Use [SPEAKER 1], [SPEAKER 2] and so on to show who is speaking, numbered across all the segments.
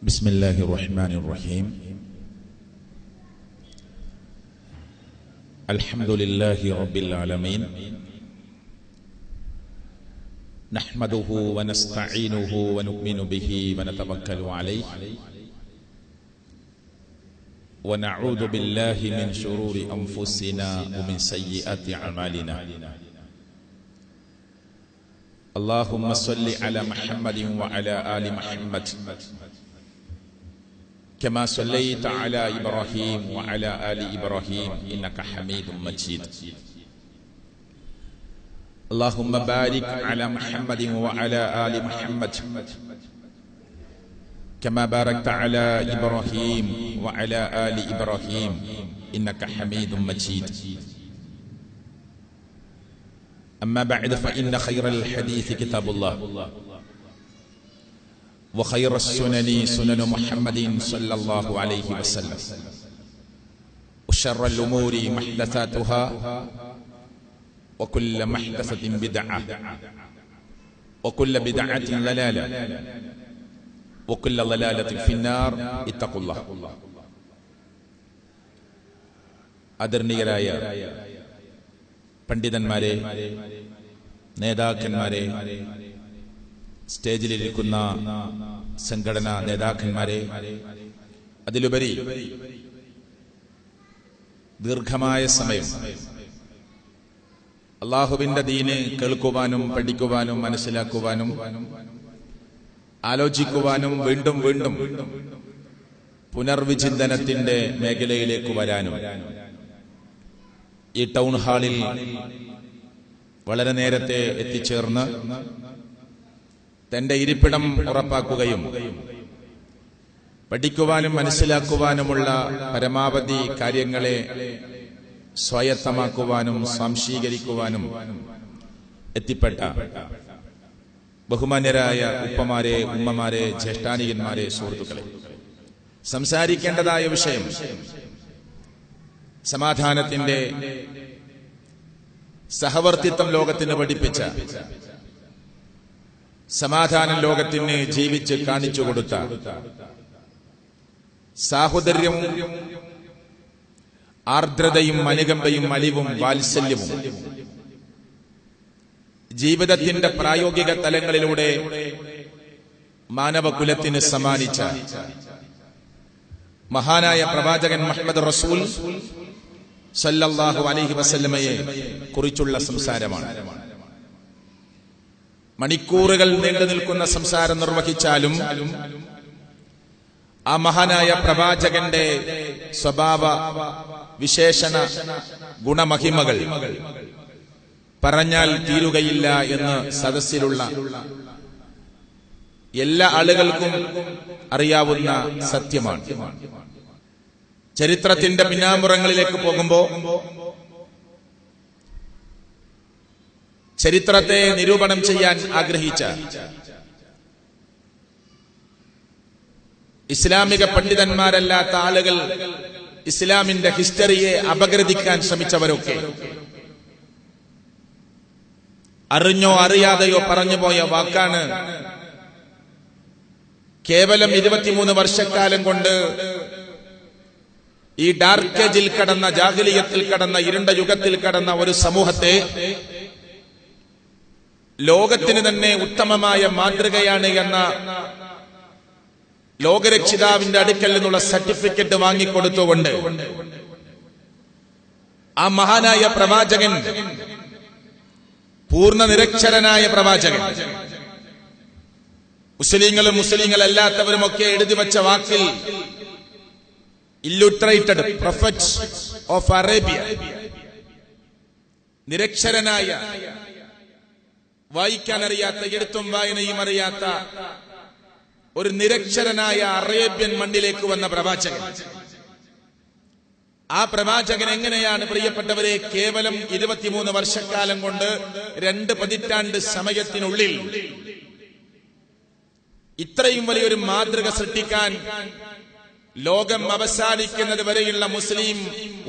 [SPEAKER 1] بسم الله الرحمن الرحيم. الحمد لله رب العالمين، نحمده ونستعينه ونؤمن به ونتوكل عليه، ونعوذ بالله من شرور أنفسنا ومن سيئات أعمالنا. اللهم صل على محمد وعلى آل محمد كما صليت على إبراهيم وعلى آل إبراهيم إنك حميد مجيد. اللهم بارك على محمد وعلى آل محمد كما باركت على إبراهيم وعلى آل إبراهيم إنك حميد مجيد. أما بعد، فإن خير الحديث كتاب الله، وخير السنن سنن محمد صلى الله عليه وسلم، وشر الأمور محدثاتها، وكل محدثة بدعة، وكل بدعة ضلالة، وكل ضلالة في النار. اتقوا الله. ആദരണീയരായ പണ്ഡിതന്മാരെ, നേതാക്കന്മാരെ, സ്റ്റേജിലിരിക്കുന്ന സംഘടനാ നേതാക്കന്മാരെ, അതിലുപരി ദീർഘമായ സമയം അല്ലാഹുവിന്റെ ദീന് കേൾക്കുവാനും പഠിക്കുവാനും മനസ്സിലാക്കുവാനും ആലോചിക്കുവാനും വീണ്ടും വീണ്ടും പുനർവിചിന്തനത്തിന്റെ മേഖലയിലേക്ക് വരാനും ഈ ടൗൺ ഹാളിൽ വളരെ നേരത്തെ എത്തിച്ചേർന്ന് തന്റെ ഇരിപ്പിടം ഉറപ്പാക്കുകയും പഠിക്കുവാനും മനസ്സിലാക്കുവാനുമുള്ള പരമാവധി കാര്യങ്ങളെ സ്വായത്തമാക്കുവാനും സ്വാംശീകരിക്കുവാനും എത്തിപ്പെട്ട ബഹുമാന്യരായ ഉപ്പമാരെ, ഉമ്മമാരെ, ജ്യേഷ്ഠാനികന്മാരെ, സുഹൃത്തുക്കളെ, സംസാരിക്കേണ്ടതായ വിഷയം സമാധാനത്തിന്റെ സഹവർത്തിത്വം ലോകത്തിന് പഠിപ്പിച്ച, സമാധാനം ലോകത്തിന് ജീവിച്ച് കാണിച്ചു കൊടുത്ത, സാഹോദര്യവും ആർദ്രതയും അനുകമ്പയും അലിവും വാത്സല്യവും ജീവിതത്തിന്റെ പ്രായോഗിക തലങ്ങളിലൂടെ മാനവകുലത്തിന് സമ്മാനിച്ച മഹാനായ പ്രവാചകൻ മുഹമ്മദ് റസൂൽ സല്ലല്ലാഹു അലൈഹി വസല്ലമയെ കുറിച്ചുള്ള സംസാരമാണ്. മണിക്കൂറുകൾ നീണ്ടു നിൽക്കുന്ന സംസാരം നിർവഹിച്ചാലും ആ മഹാനായ പ്രവാചകന്റെ സ്വഭാവ വിശേഷണ ഗുണമഹിമകൾ പറഞ്ഞാൽ തീരുകയില്ല എന്ന് സദസ്സിലുള്ള എല്ലാ ആളുകൾക്കും അറിയാവുന്ന സത്യമാണ്. ചരിത്രത്തിന്റെ പിന്നാമ്പുറങ്ങളിലേക്ക് പോകുമ്പോ ചരിത്രത്തെ നിരൂപണം ചെയ്യാൻ ആഗ്രഹിച്ച ഇസ്ലാമിക പണ്ഡിതന്മാരല്ലാത്ത ആളുകൾ ഇസ്ലാമിന്റെ ഹിസ്റ്ററിയെ അപഗ്രഥിക്കാൻ ശ്രമിച്ചവരൊക്കെ അറിഞ്ഞോ അറിയാതെയോ പറഞ്ഞുപോയ വാക്കാണ് കേവലം 23 വർഷക്കാലം കൊണ്ട് ഈ ഡാർക്ക് ഏജിൽ കടന്ന, ജാഹിലിയത്തിൽ കടന്ന, ഇരുണ്ട യുഗത്തിൽ കടന്ന ഒരു സമൂഹത്തെ ലോകത്തിന് തന്നെ ഉത്തമമായ മാതൃകയാണ് എന്ന ലോകരക്ഷിതാവിന്റെ അടുക്കൽ നിന്നുള്ള സർട്ടിഫിക്കറ്റ് വാങ്ങിക്കൊടുത്തുകൊണ്ട് ആ മഹാനായ പ്രവാചകൻ, പൂർണ്ണ നിരക്ഷരനായ പ്രവാചകൻ, മുസ്ലിങ്ങളും മുസ്ലിങ്ങളല്ലാത്തവരുമൊക്കെ എഴുതി വച്ച വാക്കിൽ ഇല്ലുട്രേറ്റഡ് പ്രൊഫറ്റ് ഓഫ് അറേബ്യ, നിരക്ഷരനായ, വായിക്കാൻ അറിയാത്ത, എഴുത്തും വായനയും അറിയാത്ത ഒരു നിരക്ഷരനായ അറേബ്യൻ മണ്ണിലേക്ക് വന്ന പ്രവാചകൻ. ആ പ്രവാചകൻ എങ്ങനെയാണ് പ്രിയപ്പെട്ടവരെ കേവലം 23 വർഷക്കാലം കൊണ്ട് 2 പതിറ്റാണ്ട് സമയത്തിനുള്ളിൽ ഇത്രയും വലിയൊരു മാതൃക സൃഷ്ടിക്കാൻ ലോകം അവസാനിക്കുന്നത് വരെയുള്ള മുസ്ലിം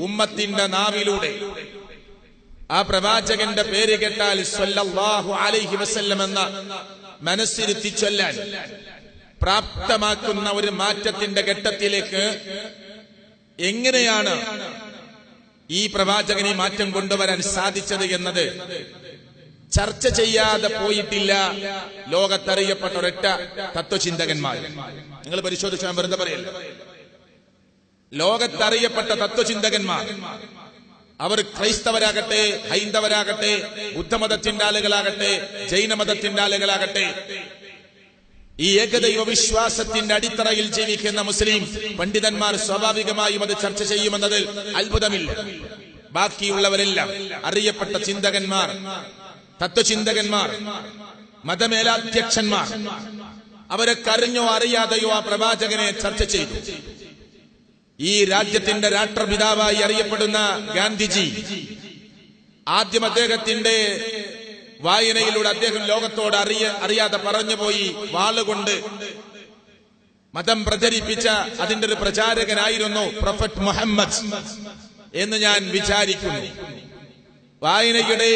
[SPEAKER 1] ഉമ്മത്തിന്റെ നാവിലൂടെ ആ പ്രവാചകന്റെ പേര് കേട്ടാൽ സ്വല്ലല്ലാഹു അലൈഹി വസല്ലം എന്ന മനസ്സിരുത്തി ചൊല്ലാൻ പ്രാപ്തമാക്കുന്ന ഒരു മാറ്റത്തിന്റെ ഘട്ടത്തിലേക്ക് എങ്ങനെയാണ് ഈ പ്രവാചകനെ മാറ്റം കൊണ്ടുവരാൻ സാധിച്ചത് എന്നത് ചർച്ച ചെയ്യാതെ പോയിട്ടില്ല ലോകത്തറിയപ്പെട്ട ഒരൊറ്റ തത്വചിന്തകന്മാർ. നിങ്ങൾ പരിശോധിച്ചാൽ ഞാൻ വെറുതെ പറയല്ല. ലോകത്തറിയപ്പെട്ട തത്വചിന്തകന്മാർ, അവർ ക്രൈസ്തവരാകട്ടെ, ഹൈന്ദവരാകട്ടെ, ബുദ്ധമതത്തിന്റെ ആളുകളാകട്ടെ, ജൈനമതത്തിന്റെ ആളുകളാകട്ടെ, ഈ ഏകദൈവ വിശ്വാസത്തിന്റെ അടിത്തറയിൽ ജീവിക്കുന്ന മുസ്ലിം പണ്ഡിതന്മാർ സ്വാഭാവികമായും അത് ചർച്ച ചെയ്യുമെന്നതിൽ അത്ഭുതമില്ല. ബാക്കിയുള്ളവരെല്ലാം അറിയപ്പെട്ട ചിന്തകന്മാർ, തത്വചിന്തകന്മാർ, മതമേലാധ്യക്ഷന്മാർ, അവരൊക്കെ അറിഞ്ഞോ അറിയാതെയോ ആ പ്രവാചകനെ ചർച്ച ചെയ്തു. ഈ രാജ്യത്തിന്റെ രാഷ്ട്രപിതാവായി അറിയപ്പെടുന്ന ഗാന്ധിജി ആദ്യം അദ്ദേഹത്തിന്റെ വായനയിലൂടെ അദ്ദേഹം ലോകത്തോട് അറിയാതെ പറഞ്ഞുപോയി, വാളുകൊണ്ട് മതം പ്രചരിപ്പിച്ച അതിന്റെ ഒരു പ്രചാരകനായിരുന്നു പ്രൊഫറ്റ് മുഹമ്മദ് എന്ന് ഞാൻ വിചാരിക്കുന്നു. വായനയുടെ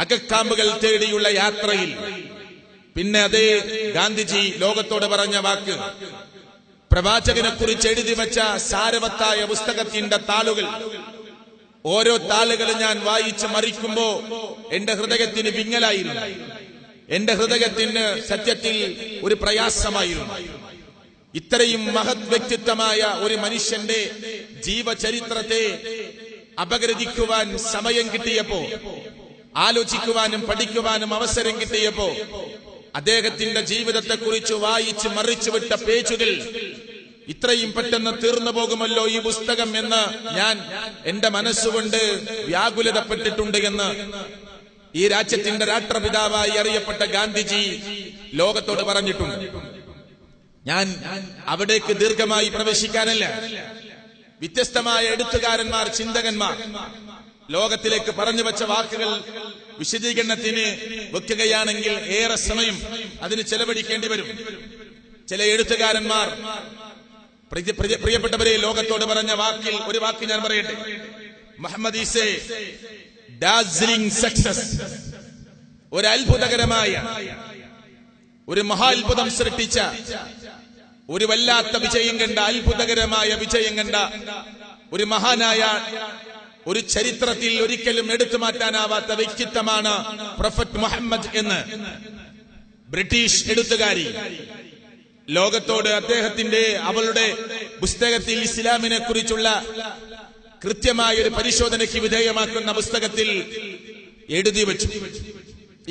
[SPEAKER 1] അകക്കാമ്പുകൾ തേടിയുള്ള യാത്രയിൽ പിന്നെ അതേ ഗാന്ധിജി ലോകത്തോട് പറഞ്ഞ വാക്ക്, പ്രവാചകനെ കുറിച്ച് എഴുതി വെച്ച സാരവത്തായ പുസ്തകത്തിന്റെ താളുകൾ, ഓരോ താളുകളും ഞാൻ വായിച്ച് മറിക്കുമ്പോ എന്റെ ഹൃദയത്തിന് വിങ്ങലായിരുന്നു. എന്റെ ഹൃദയത്തിന് സത്യത്തിൽ ഒരു പ്രയാസമായിരുന്നു. ഇത്രയും മഹത് വ്യക്തിത്വമായ ഒരു മനുഷ്യന്റെ ജീവചരിത്രത്തെ അപഗ്രഥിക്കുവാൻ സമയം കിട്ടിയപ്പോ, ആലോചിക്കുവാനും പഠിക്കുവാനും അവസരം കിട്ടിയപ്പോ, അദ്ദേഹത്തിന്റെ ജീവിതത്തെ കുറിച്ച് വായിച്ച് മറിച്ചുവിട്ട പേജുകൾ ഇത്രയും പെട്ടെന്ന് തീർന്നു പോകുമല്ലോ ഈ പുസ്തകം എന്ന് ഞാൻ എന്റെ മനസ്സുകൊണ്ട് വ്യാകുലതപ്പെട്ടിട്ടുണ്ട് എന്ന് ഈ രാജ്യത്തിന്റെ രാഷ്ട്രപിതാവായി അറിയപ്പെട്ട ഗാന്ധിജി ലോകത്തോട് പറഞ്ഞിട്ടുണ്ട്. ഞാൻ അവിടേക്ക് ദീർഘമായി പ്രവേശിക്കാനല്ല, വ്യത്യസ്തമായ എഴുത്തുകാരന്മാർ, ചിന്തകന്മാർ ലോകത്തിലേക്ക് പറഞ്ഞു വെച്ച വാക്കുകൾ വിശദീകരണത്തിന് വെക്കുകയാണെങ്കിൽ ഏറെ സമയം അതിന് ചെലവഴിക്കേണ്ടി വരും. ചില എഴുത്തുകാരന്മാർ പ്രിയപ്പെട്ടവരെ ലോകത്തോട് പറഞ്ഞ വാക്കിൽ ഒരു വാക്ക് ഞാൻ പറയട്ടെ. മുഹമ്മദ് ഈസ ഡാസ്ലിംഗ് സക്സസ്, ഒരു അത്ഭുതകരമായ, ഒരു മഹാത്ഭുതം സൃഷ്ടിച്ച, ഒരു വല്ലാത്ത വിജയം കണ്ട, അത്ഭുതകരമായ വിജയം കണ്ട ഒരു മഹാനായ, ഒരു ചരിത്രത്തിൽ ഒരിക്കലും എടുത്തു മാറ്റാനാവാത്ത വ്യക്തിത്വമാണ് പ്രൊഫറ്റ് മുഹമ്മദ് എന്ന് ബ്രിട്ടീഷ് എഴുത്തുകാരി ലോകത്തോട് അദ്ദേഹത്തിന്റെ അവളുടെ പുസ്തകത്തിൽ ഇസ്ലാമിനെ കുറിച്ചുള്ള കൃത്യമായ ഒരു പരിശോധനയ്ക്ക് വിധേയമാക്കുന്ന പുസ്തകത്തിൽ എഴുതി വെച്ചു.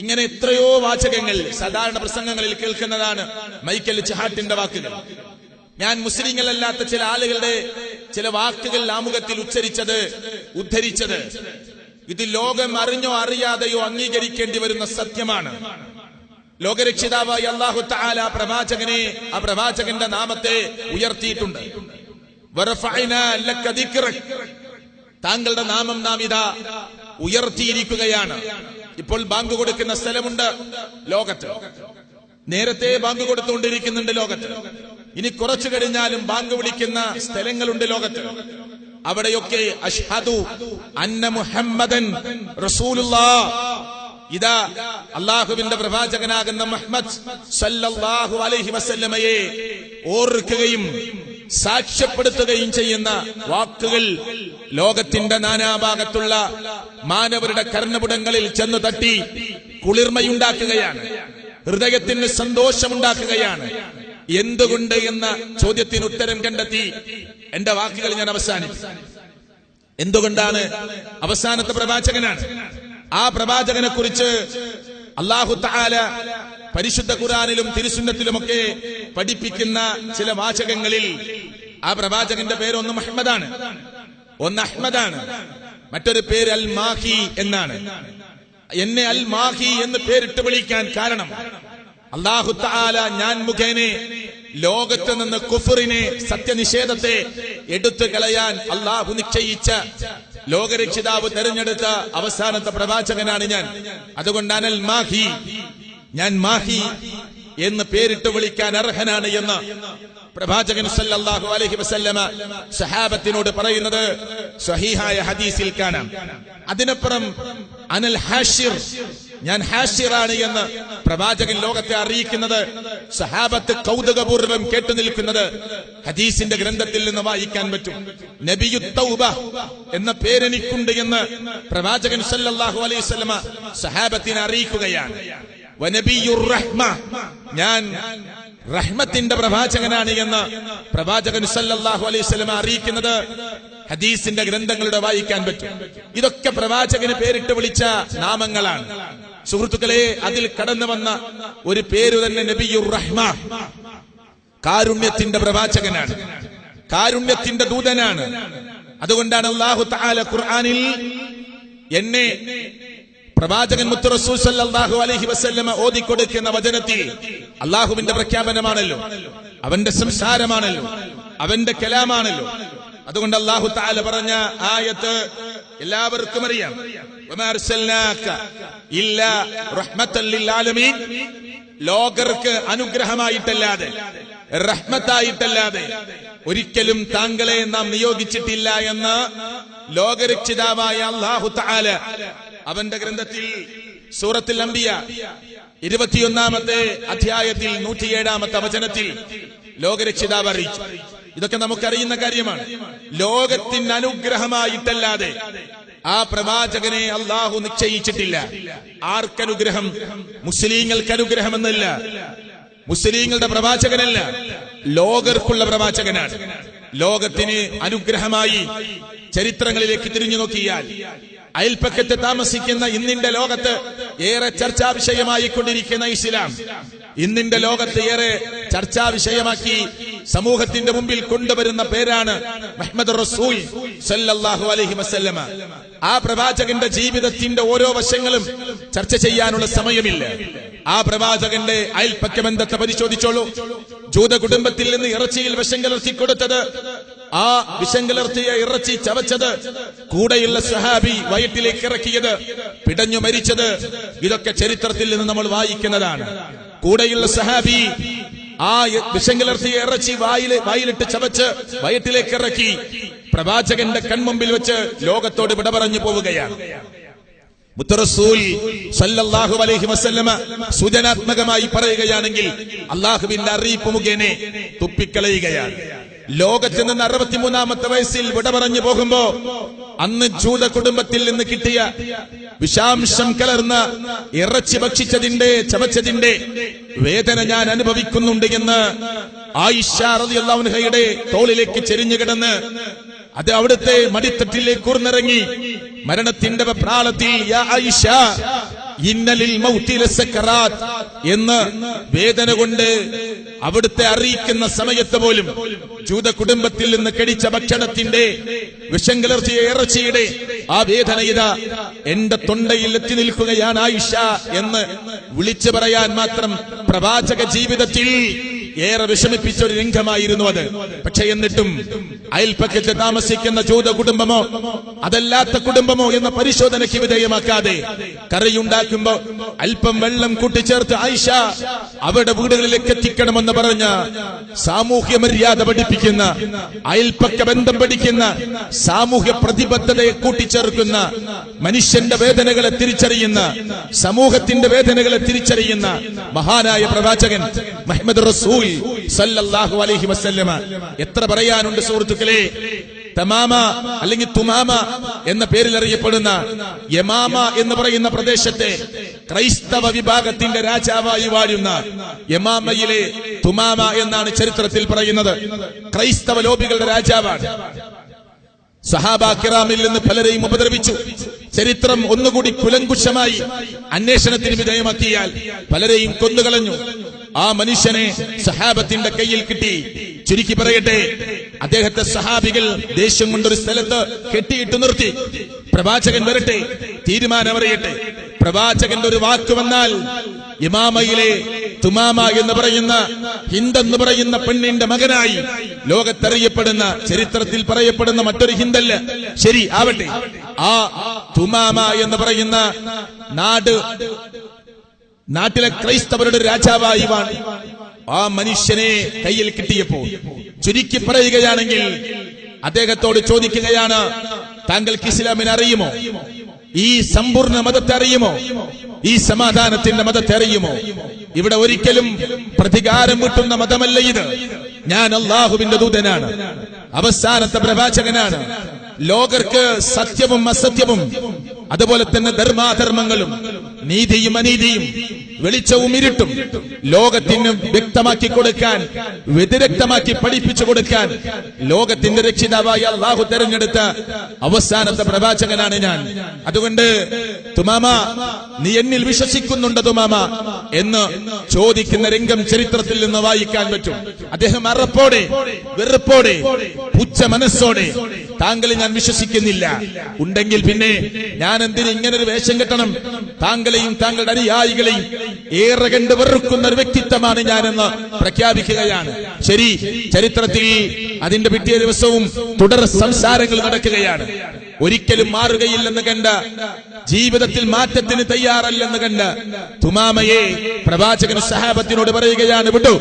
[SPEAKER 1] ഇങ്ങനെ എത്രയോ വാചകങ്ങൾ സാധാരണ പ്രസംഗങ്ങളിൽ കേൾക്കുന്നതാണ് മൈക്കൽ ചഹാട്ടിന്റെ വാക്കുകൾ. ഞാൻ മുസ്ലിങ്ങളല്ലാത്ത ചില ആളുകളുടെ ചില വാക്കുകൾ ആമുഖത്തിൽ ഉദ്ധരിച്ചത് ഇത് ലോകം അറിഞ്ഞോ അറിയാതെയോ അംഗീകരിക്കേണ്ടി വരുന്ന സത്യമാണ്. ലോകരക്ഷിതാവായി അല്ലാഹു തആല പ്രവാചകനെ, ആ പ്രവാചകന്റെ നാമത്തെ ഉയർത്തിയിട്ടുണ്ട്. വറഫഅനാ ലക ദിക്റക്, താങ്കളുടെ നാമം നാം ഇതാ ഉയർത്തിയിരിക്കുകയാണ്. ഇപ്പോൾ ബാങ്ക് കൊടുക്കുന്ന സ്ഥലമുണ്ട് ലോകത്ത്, നേരത്തെ ബാങ്ക് കൊടുത്തുകൊണ്ടിരിക്കുന്നുണ്ട് ലോകത്ത്, ഇനി കുറച്ചു കഴിഞ്ഞാലും ബാങ്ക് വിളിക്കുന്ന സ്ഥലങ്ങളുണ്ട് ലോകത്ത്. അവിടെയൊക്കെ അഷ്ഹദു അന്ന മുഹമ്മദൻ റസൂലുള്ളാഹ്, ഇതാ അള്ളാഹുവിന്റെ പ്രവാചകനാകുന്ന മുഹമ്മദ് സല്ലല്ലാഹു അലൈഹി വസല്ലമയെ ഓർക്കുകയും സാക്ഷ്യപ്പെടുത്തുകയും ചെയ്യുന്ന വാക്കുകൾ ലോകത്തിന്റെ നാനാഭാഗത്തുള്ള മാനവരുടെ കർണപുടങ്ങളിൽ ചെന്നു തട്ടി കുളിർമയുണ്ടാക്കുകയാണ്, ഹൃദയത്തിന് സന്തോഷമുണ്ടാക്കുകയാണ്. എന്തുകൊണ്ട് എന്ന ചോദ്യത്തിന് ഉത്തരം കണ്ടെത്തി എന്റെ വാക്കുകൾ ഞാൻ അവസാനിപ്പിച്ചു. എന്തുകൊണ്ടാണ്? അവസാനത്തെ പ്രവാചകനാണ്. ആ പ്രവാചകനെ കുറിച്ച് അല്ലാഹു തആല പരിശുദ്ധ ഖുർആനിലും തിരുസുന്നത്തിലുമൊക്കെ പഠിപ്പിക്കുന്ന ചില വാചകങ്ങളിൽ ആ പ്രവാചകന്റെ പേര് ഒന്ന് മുഹമ്മദാണ്, ഒന്ന് അഹ്മദാണ്, മറ്റൊരു പേര് അൽ മാഹി എന്നാണ്. എന്നെ അൽ മാഹി എന്ന് പേരിട്ട് വിളിക്കാൻ കാരണം അല്ലാഹു തആല ഞാൻ മുഖേനെ ലോകത്ത് നിന്ന് കുഫറിനെ, സത്യനിഷേധത്തെ എടുത്തു കളയാൻ അല്ലാഹു നിശ്ചയിച്ച, ലോകരക്ഷിതാവ് തെരഞ്ഞെടുത്ത അവസാനത്തെ പ്രവാചകനാണ് ഞാൻ. അതുകൊണ്ടാണ് അൽ മാഹി, ഞാൻ മാഹി എന്ന് പേരിട്ട് വിളിക്കാൻ അർഹനാണ് എന്ന് പ്രവാചകൻ സല്ലല്ലാഹു അലൈഹി വസല്ലമ സഹാബത്തിനോട് പറയുന്നത് സ്വഹീഹായ ഹദീസിൽ കാണാം. അതിനപ്പുറം അനൽ ഹാഷിർ, ഞാൻ ഹാഷിറാണ് എന്ന് പ്രവാചകൻ ലോകത്തെ അറിയിക്കുന്നത് സഹാബത്ത് കൗതുകപൂർവ്വം കേട്ടു നിൽക്കുന്നത് ഹദീസിന്റെ ഗ്രന്ഥത്തിൽ നിന്ന് വായിക്കാൻ പറ്റും. നബിയു തൗബ എന്ന പേരെനിക്കുണ്ട് എന്ന് പ്രവാചകൻ സല്ലല്ലാഹു അലൈഹി വസല്ലമ സഹാബത്തിനെ അറിയിക്കുകയാണ്. വനബിയുർ റഹ്മ, ഞാൻ റഹ്മത്തിന്റെ പ്രവാചകനാണ് എന്ന് പ്രവാചകൻ സല്ലല്ലാഹു അലൈഹി വസല്ലമ അറിയിക്കുന്നത് ഹദീസിന്റെ ഗ്രന്ഥങ്ങളുടെ വായിക്കാൻ പറ്റും. ഇതൊക്കെ പ്രവാചകന് പേരിട്ട് വിളിച്ച നാമങ്ങളാണ്. സുഹൃത്തുക്കളെ, അതിൽ കടന്നു വന്ന ഒരു പേര് തന്നെ നബിയുർ റഹ്മ, കാരുണ്യത്തിന്റെ പ്രവാചകനാണ്, കാരുണ്യത്തിന്റെ ദൂതനാണ്. അതുകൊണ്ടാണ് അല്ലാഹു തആല ഖുർആനിൽ എന്നെ പ്രവാചകൻ മുത്ത് റസൂൽ സല്ലല്ലാഹു അലൈഹി വസല്ലമ ഓതിക്കൊടുക്കുന്ന വചനത്തിൽ അല്ലാഹുവിന്റെ പ്രഖ്യാപനമാണല്ലോ, അവന്റെ സംസാരമാണല്ലോ, അവന്റെ കലാമാണല്ലോ. അതുകൊണ്ട് അല്ലാഹു തആല പറഞ്ഞ ആയത്ത് എല്ലാവർക്കും അറിയാം. വമാ അർസൽനാക ഇല്ലാ റഹ്മത്തൽ ലിൽ ആലമീൻ, ലോകർക്ക് അനുഗ്രഹമായിട്ടല്ലാതെ റഹ്മത്തായിട്ടല്ലാതെ ഒരിക്കലും താങ്കളെ നാം നിയോഗിച്ചിട്ടില്ല എന്ന് ലോകരക്ഷിതാവായ അല്ലാഹു തആല അവന്റെ ഗ്രന്ഥത്തിൽ സൂറത്തുൽ അംബിയ 21-ാമത്തെ അധ്യായത്തിൽ 107-ാമത്തെ വചനത്തിൽ ലോകരക്ഷിതാവ് അറിയിച്ചു. ഇതൊക്കെ നമുക്കറിയുന്ന കാര്യമാണ്. ലോകത്തിന് അനുഗ്രഹമായിട്ടല്ലാതെ ആ പ്രവാചകനെ അല്ലാഹു നിശ്ചയിച്ചിട്ടില്ല. ആർക്കനുഗ്രഹം? മുസ്ലിങ്ങൾക്ക് അനുഗ്രഹമെന്നല്ല, മുസ്ലിങ്ങളുടെ പ്രവാചകനല്ല, ലോകർക്കുള്ള പ്രവാചകനാണ്. ലോകത്തിന് അനുഗ്രഹമായി ചരിത്രങ്ങളിലേക്ക് തിരിഞ്ഞു നോക്കിയാൽ അയൽപ്പക്കത്ത് താമസിക്കുന്ന ഇന്നിന്റെ ലോകത്ത് ഏറെ ചർച്ചാ വിഷയമായി കൊണ്ടിരിക്കുന്ന ഇസ്ലാം ഇന്നിന്റെ ലോകത്ത് ഏറെ ചർച്ചാ വിഷയമാക്കി സമൂഹത്തിന്റെ മുമ്പിൽ കൊണ്ടുവരുന്ന പേരാണ് മുഹമ്മദ് റസൂൽ സല്ലല്ലാഹു അലൈഹി വസല്ലമ. ആ പ്രവാചകന്റെ ജീവിതത്തിന്റെ ഓരോ വശങ്ങളും ചർച്ച ചെയ്യാനുള്ള സമയമില്ല. ആ പ്രവാചകന്റെ അയൽപ്പക്ക ബന്ധത്തെ പരിശോധിച്ചോളൂ. ജൂത കുടുംബത്തിൽ നിന്ന് ഇറച്ചിയിൽ വിഷം കലർത്തി കൊടുത്തത്, ആ വിഷം കലർത്തിയ ഇറച്ചി ചവച്ചത്, കൂടെയുള്ള സഹാബി വയറ്റിലേക്ക് ഇറക്കിയത്, പിടഞ്ഞു മരിച്ചത്, ഇതൊക്കെ ചരിത്രത്തിൽ നിന്ന് നമ്മൾ വായിക്കുന്നതാണ്. കൂടെയുള്ള സഹാബി ആ വിഷം കലർത്തിയ ഇറച്ചി വായിലിട്ട് ചവച്ച് വയറ്റിലേക്ക് ഇറക്കി പ്രവാചകന്റെ കൺമുമ്പിൽ വെച്ച് ലോകത്തോട് വിട പറഞ്ഞു പോവുകയാണ്. മുത്ത് റസൂൽ സല്ലല്ലാഹു അലൈഹി വസല്ലമ സൂചനാത്മകമായി പറയുകയാണെങ്കിൽ അല്ലാഹുവിന്റെ അറിയിപ്പ് മുഖേന തുപ്പിക്കളയുകയാണ്. ലോകത്ത് നിന്ന് 63-ാമത്തെ വയസ്സിൽ വിട പറഞ്ഞു പോകുമ്പോ അന്ന് ജൂത കുടുംബത്തിൽ നിന്ന് കിട്ടിയ വിഷാംശം കലർന്ന ഇറച്ചി ഭക്ഷിച്ചതിന്റെ ചവച്ചതിന്റെ വേദന ഞാൻ അനുഭവിക്കുന്നുണ്ട് എന്ന് ആയിഷ റളിയല്ലാഹു അൻഹയുടെ തോളിലേക്ക് ചെരിഞ്ഞു കിടന്ന് അത് അവിടുത്തെ മടിത്തട്ടിലേക്ക് കൂർന്നിറങ്ങി മരണത്തിന്റെ വെപ്രാളത്തിൽ യാ ആയിഷ ഇന്നലിൽ മൗതി ലസക്കറാത്ത് എന്ന് വേദന കൊണ്ട് അവിടുത്തെ അറിയിക്കുന്ന സമയത്ത് പോലും ജൂത കുടുംബത്തിൽ നിന്ന് കടിച്ച ഭക്ഷണത്തിന്റെ വിഷം കലർത്തിയ ഇറച്ചിയുടെ ആ വേദന ഇതാ എന്റെ തൊണ്ടയിൽ എത്തി നിൽക്കുകയാണ് ആയിഷ എന്ന് വിളിച്ചു പറയാൻ മാത്രം പ്രവാചക ജീവിതത്തിൽ ഏറെ വിഷമിപ്പിച്ച ഒരു രംഗമായിരുന്നു അത്. പക്ഷെ എന്നിട്ടും അയൽപ്പക്കത്ത് താമസിക്കുന്ന ജൂത കുടുംബമോ അതല്ലാത്ത കുടുംബമോ എന്ന പരിശോധനയ്ക്ക് വിധേയമാക്കാതെ കറിയുണ്ടാക്കുമ്പോ അല്പം വെള്ളം കൂട്ടിച്ചേർത്ത് ആയിഷ അവിടെ വീടുകളിലേക്ക് എത്തിക്കണമെന്ന് പറഞ്ഞ സാമൂഹ്യ മര്യാദ പഠിപ്പിക്കുന്ന, അയൽപ്പക്ക ബന്ധം പഠിക്കുന്ന, സാമൂഹ്യ പ്രതിബദ്ധതയെ കൂട്ടിച്ചേർക്കുന്ന, മനുഷ്യന്റെ വേദനകളെ തിരിച്ചറിയുന്ന, സമൂഹത്തിന്റെ വേദനകളെ തിരിച്ചറിയുന്ന മഹാനായ പ്രവാചകൻ മുഹമ്മദ് റസൂൽ സല്ലല്ലാഹു അലൈഹി വസല്ലമ. എത്ര പറയാനുണ്ട് സുഹൃത്തുക്കളെ. തമാമ അല്ലെങ്കിൽ തുമാമ എന്ന പേരിൽ അറിയപ്പെടുന്ന യമാമ എന്ന് പറയുന്ന പ്രദേശത്തെ ക്രൈസ്തവ വിഭാഗത്തിന്റെ രാജാവായി വാഴുന്ന യമാമയിലെ തുമാമ എന്നാണ് ചരിത്രത്തിൽ പറയുന്നത്. ക്രൈസ്തവ ലോബികളുടെ രാജാവാണ്. സഹാബാ കിറാമിൽ നിന്ന് പലരെയും ഉപദ്രവിച്ചു. ചരിത്രം ഒന്നുകൂടി കുലങ്കുശമായി അന്വേഷണത്തിന് വിധേയമാക്കിയാൽ പലരെയും കൊന്നുകളഞ്ഞു. ആ മനുഷ്യനെ സഹാബത്തിന്റെ കയ്യിൽ കിട്ടി. ചുരുക്കി പറയട്ടെ, അദ്ദേഹത്തെ സഹാബികൾ ദേഷ്യം കൊണ്ടൊരു സ്ഥലത്ത് കെട്ടിയിട്ട് നിർത്തി. പ്രവാചകൻ വരട്ടെ, തീരുമാനമറിയട്ടെ. പ്രവാചകന്റെ ഒരു വാക്ക് വന്നാൽ ഇമാമയിലെ തുമാമ എന്ന് പറയുന്ന ഹിന്ദെന്ന് പറയുന്ന പെണ്ണിന്റെ മകനായി ലോകത്തറിയപ്പെടുന്ന, ചരിത്രത്തിൽ പറയപ്പെടുന്ന മറ്റൊരു ഹിന്ദല്ല, ശരി ആവട്ടെ, ആ തുമാമ എന്ന് പറയുന്ന നാട് നാട്ടിലെ ക്രൈസ്തവരുടെ രാജാവായി വാണി ആ മനുഷ്യനെ കയ്യിൽ കിട്ടിയപ്പോൾ ചുരുക്കി പറയുകയാണെങ്കിൽ അദ്ദേഹത്തോട് ചോദിക്കുകയാണ്, താങ്കൾക്ക് ഇസ്ലാമിനെ അറിയുമോ? ഈ സമ്പൂർണ്ണ മതത്തെ അറിയുമോ? ഈ സമാധാനത്തിന്റെ മതത്തെ അറിയുമോ? ഇവിടെ ഒരിക്കലും പ്രതികാരം കിട്ടുന്ന മതമല്ല ഇത്. ഞാൻ അള്ളാഹുവിന്റെ ദൂതനാണ്, അവസാനത്തെ പ്രവാചകനാണ്. ലോകർക്ക് സത്യവും അസത്യവും, അതുപോലെ തന്നെ ധർമാധർമ്മങ്ങളും നീതിയും അനീതിയും വെളിച്ചവും ഇരുട്ടും ലോകത്തിന് വ്യക്തമാക്കി കൊടുക്കാൻ, വ്യതിരക്തമാക്കി പഠിപ്പിച്ചു കൊടുക്കാൻ ലോകത്തിന്റെ രക്ഷിതാവായി അള്ളാഹു തെരഞ്ഞെടുത്ത അവസാനത്തെ പ്രവാചകനാണ് ഞാൻ. അതുകൊണ്ട് തുമാമ, നീ എന്നിൽ വിശ്വസിക്കുന്നുണ്ട് തുമാമ എന്ന് ചോദിക്കുന്ന രംഗം ചരിത്രത്തിൽ നിന്ന് വായിക്കാൻ പറ്റും. അദ്ദേഹം അറപ്പോടെ, വെറുപ്പോടെ, പുച്ഛ മനസ്സോടെ താങ്കളെ ഞാൻ വിശ്വസിക്കുന്നില്ല, ഉണ്ടെങ്കിൽ പിന്നെ ഞാൻ എന്തിന് ഇങ്ങനൊരു വേഷം കെട്ടണം? താങ്കളെയും താങ്കളുടെ അനുയായികളെയും ഏറെ കണ്ട് വെറുക്കുന്ന ഒരു വ്യക്തിത്വമാണ് ഞാനെന്ന് പ്രഖ്യാപിക്കുകയാണ്. ശരി, ചരിത്രത്തിൽ അതിന്റെ പിറ്റേ ദിവസവും തുടർ സംസാരങ്ങൾ നടക്കുകയാണ്. ഒരിക്കലും മാറുകയില്ലെന്ന് കണ്ട, ജീവിതത്തിൽ മാറ്റത്തിന് തയ്യാറല്ലെന്ന് കണ്ട തുമാമയെ പ്രവാചകൻ സഹാബത്തിനോട് പറയുകയാണ്, വിട്ടു,